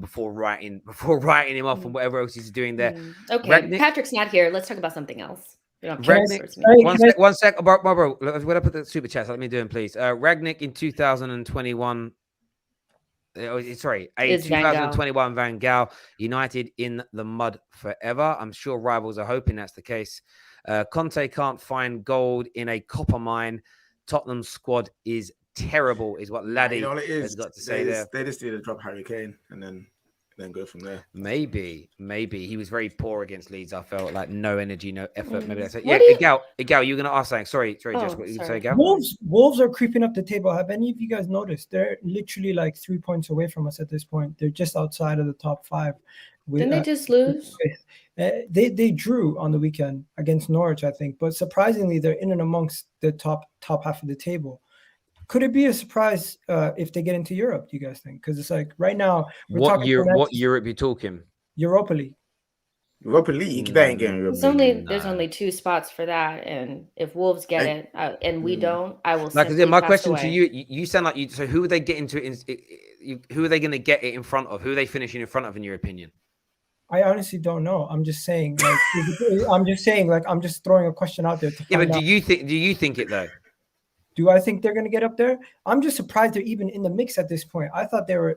Before writing him off and whatever else he's doing there. Okay, Rangnick, Patrick's not here. Let's talk about something else. Rangnick, one sec, bro. When I put the super chat, let me do him, please. Rangnick in 2021. Sorry, 2021 Van Gaal. United in the mud forever. I'm sure rivals are hoping that's the case. Conte can't find gold in a copper mine. Tottenham's squad is terrible, is what Laddie has got to say there. They just need to drop Harry Kane and then go from there. Maybe he was very poor against Leeds. I felt like no energy, no effort. Maybe that's it. Yeah, Igal, you're gonna ask something. Sorry, Jess, what you say, Igal? Wolves are creeping up the table. Have any of you guys noticed? They're literally like 3 points away from us at this point. They're just outside of the top 5. Didn't they just lose? They drew on the weekend against Norwich, I think, but surprisingly, they're in and amongst the top half of the table. Could it be a surprise if they get into Europe, do you guys think? Because it's like right now, what Europe you talking? Europa League. Europa League? They ain't getting Europa League. There's only 2 spots for that. And if Wolves get it and we don't, I will my question to you sound like you. So who are they getting to? Who are they going to get it in front of? Who are they finishing in front of, in your opinion? I honestly don't know. I'm just saying. I'm just throwing a question out there. Yeah, but do you think it though? Do I think they're going to get up there? I'm just surprised they're even in the mix at this point. I thought they were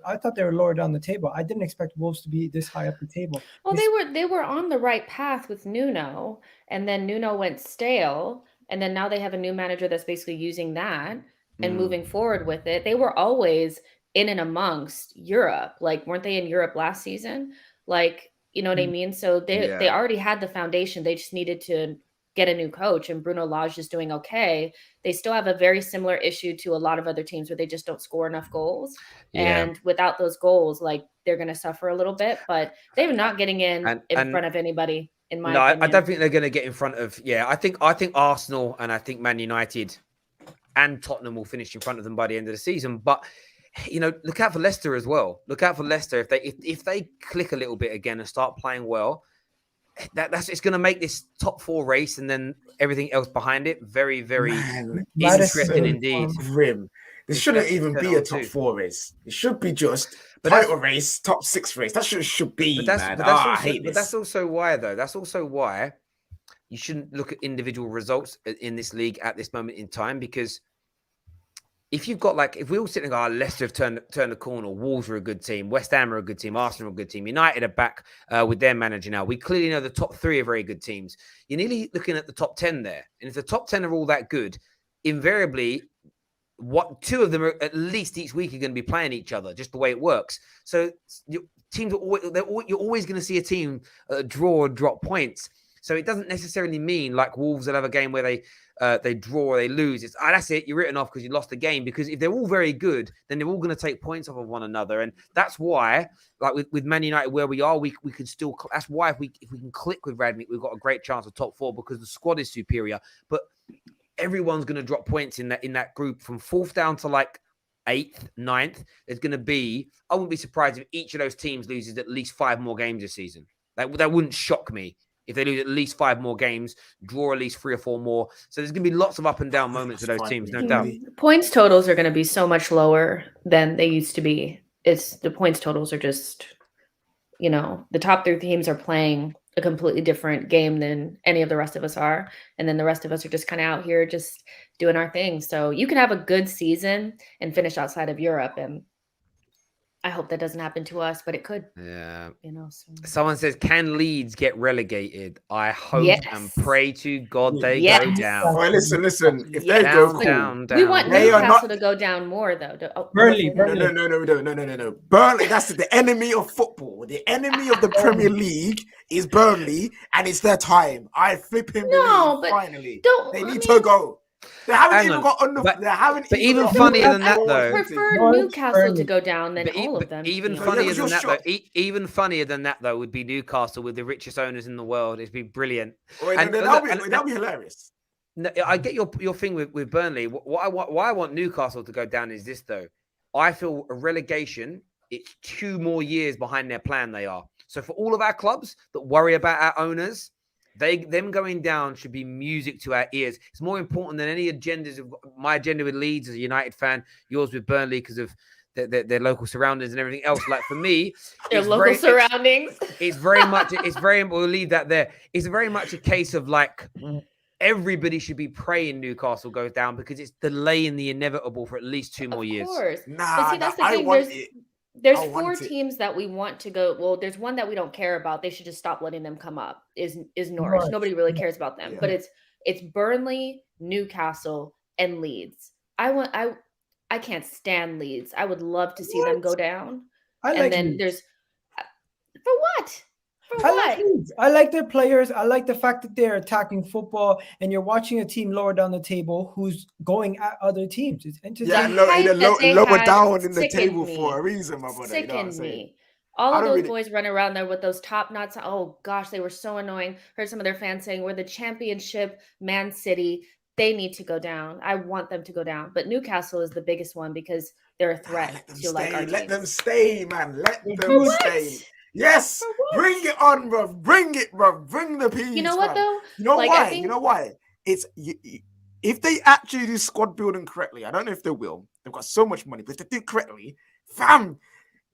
lower down the table. I didn't expect Wolves to be this high up the table. Well, they were on the right path with Nuno, and then Nuno went stale, and then now they have a new manager that's basically using that and moving forward with it. They were always in and amongst Europe. Like, weren't they in Europe last season? Like, you know what I mean? So they already had the foundation. They just needed to get a new coach, and Bruno Lage is doing okay. They still have a very similar issue to a lot of other teams where they just don't score enough goals. Yeah. And without those goals, like, they're going to suffer a little bit, but they're not getting in front of anybody, in my opinion. I don't think they're going to get in front of, I think Arsenal and I think Man United and Tottenham will finish in front of them by the end of the season. But look out for Leicester as well. Look out for Leicester if they click a little bit again and start playing well. That's it's going to make this top 4 race and then everything else behind it very, very interesting indeed. Grim. This shouldn't even be a top 4 race. It should be just title race, top 6 race. That should be. I hate this. But that's also why, though. That's also why you shouldn't look at individual results in this league at this moment in time, because if you've got if we all sit and go, Leicester have turned the corner, Wolves are a good team, West Ham are a good team, Arsenal are a good team, United are back with their manager now. We clearly know the top 3 are very good teams. You're nearly looking at the top 10 there. And if the top 10 are all that good, invariably, 2 of them are at least each week are going to be playing each other, just the way it works. So teams you're always going to see a team draw or drop points. So it doesn't necessarily mean like Wolves will have a game where they draw or they lose. It's that's it. You're written off because you lost the game. Because if they're all very good, then they're all going to take points off of one another, and that's why, like with Man United where we are, we can still. That's why if we can click with Rangnick, we've got a great chance of top 4 because the squad is superior. But everyone's going to drop points in that group from 4th down to 8th, 9th. There's going to be. I wouldn't be surprised if each of those teams loses at least 5 more games this season. That wouldn't shock me. If they lose at least 5 more games, draw at least 3 or 4 more. So there's going to be lots of up and down moments for those teams, no doubt. Points totals are going to be so much lower than they used to be. The points totals are just, the top 3 teams are playing a completely different game than any of the rest of us are. And then the rest of us are just kind of out here just doing our thing. So you can have a good season and finish outside of Europe. And I hope that doesn't happen to us, but it could. Yeah. So. Someone says, can Leeds get relegated? I hope and pray to God they go down. Well, listen. If they go down. We want Newcastle to go down more, though. Burnley. No. Burnley, that's the enemy of football. The enemy of the Premier League is Burnley, and it's their time. I flip him. No, but finally. They need to go. They haven't even got enough. But even funnier than that, though. I prefer Newcastle to go down than all of them. Even funnier than that, though. Even funnier than that, though, would be Newcastle with the richest owners in the world. It'd be brilliant. That'd be hilarious. No, I get your thing with Burnley. Why I want Newcastle to go down is this, though. I feel a relegation, it's 2 more years behind their plan they are. So for all of our clubs that worry about our owners, them going down should be music to our ears. It's more important than any agendas. My agenda with Leeds as a United fan, yours with Burnley because of their local surroundings and everything else. Like for me, their local surroundings. It's very much. We'll leave that there. It's very much a case of everybody should be praying Newcastle goes down because it's delaying the inevitable for at least 2 more years. Of course. Nah, see, that's the thing. There's 4 teams that we want to go. Well, there's one that we don't care about. They should just stop letting them come up. Is Norwich. Nobody really cares about them. Yeah. But it's Burnley, Newcastle, and Leeds. I can't stand Leeds. I would love to see them go down. There's for what? I like their players. I like the fact that they're attacking football, and you're watching a team lower down the table who's going at other teams. It's interesting. Yeah, lower down in the table for a reason, my brother. Sickened me. All of those boys running around there with those top knots. Oh gosh, they were so annoying. Heard some of their fans saying, "We're the championship Man City. They need to go down." I want them to go down, but Newcastle is the biggest one because they're a threat to our teams. Let them stay, man. Let them stay. Yes, bring it on, bro. Bring it, bro. Bring the peace. You know what, though? You know why? You know why? It's if they actually do squad building correctly. I don't know if they will. They've got so much money, but if they do it correctly, fam,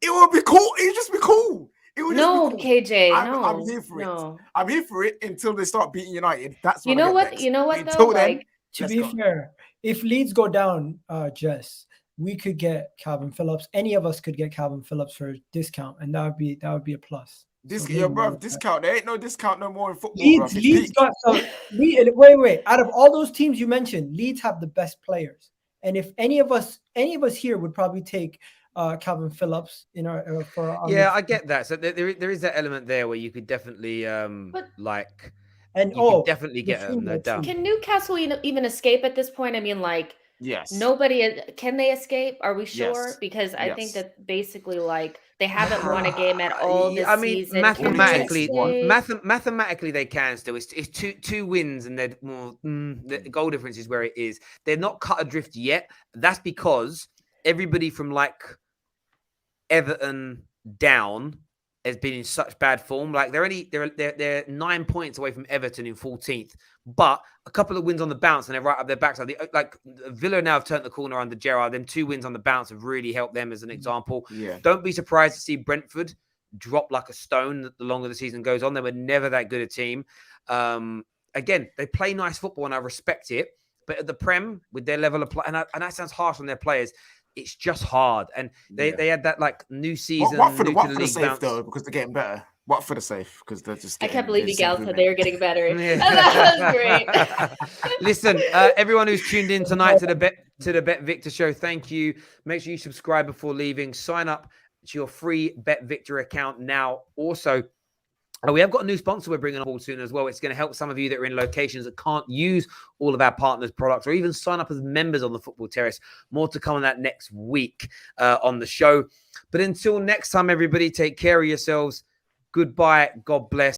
it will be cool. It would just be cool. It would just be cool. KJ, I'm here for it. I'm here for it until they start beating United. That's you know what. You know what, though. Then, to be fair, if Leeds go down, Jess, we could get Calvin Phillips. Any of us could get Calvin Phillips for a discount, and that would be a plus. Discount. There ain't no discount no more in football. Leeds got some. Wait. Out of all those teams you mentioned, Leeds have the best players. And if any of us here would probably take Calvin Phillips in our for our I get that. So there is that element there where you could definitely definitely get them, no doubt. Can Newcastle even escape at this point? I mean, yes. Nobody can they escape? Are we sure? Yes. Because I think that basically they haven't won a game at all this season. Mathematically they can still. It's two wins and the goal difference is where it is. They're not cut adrift yet. That's because everybody from like Everton down has been in such bad form. Like they're 9 points away from Everton in 14th, but a couple of wins on the bounce and they're right up their backside. Like Villa now have turned the corner under Gerrard. Them 2 wins on the bounce have really helped them as an example. Yeah. Don't be surprised to see Brentford drop like a stone the longer the season goes on. They were never that good a team. Again, they play nice football and I respect it, but at the Prem with their level of play, and that sounds harsh on their players, it's just hard. And they had that like new season. Watford new to the are league safe bounce. though, because they're getting better. Watford are safe because they're just. I can't believe there's Miguel said improvement. they were getting better. Yeah. That was great. Listen, everyone who's tuned in tonight to the Bet Victor show, thank you. Make sure you subscribe before leaving. Sign up to your free Bet Victor account now. Also, we have got a new sponsor we're bringing on board soon as well. It's going to help some of you that are in locations that can't use all of our partners' products or even sign up as members on the Football Terrace. More to come on that next week on the show. But until next time, everybody, take care of yourselves. Goodbye. God bless.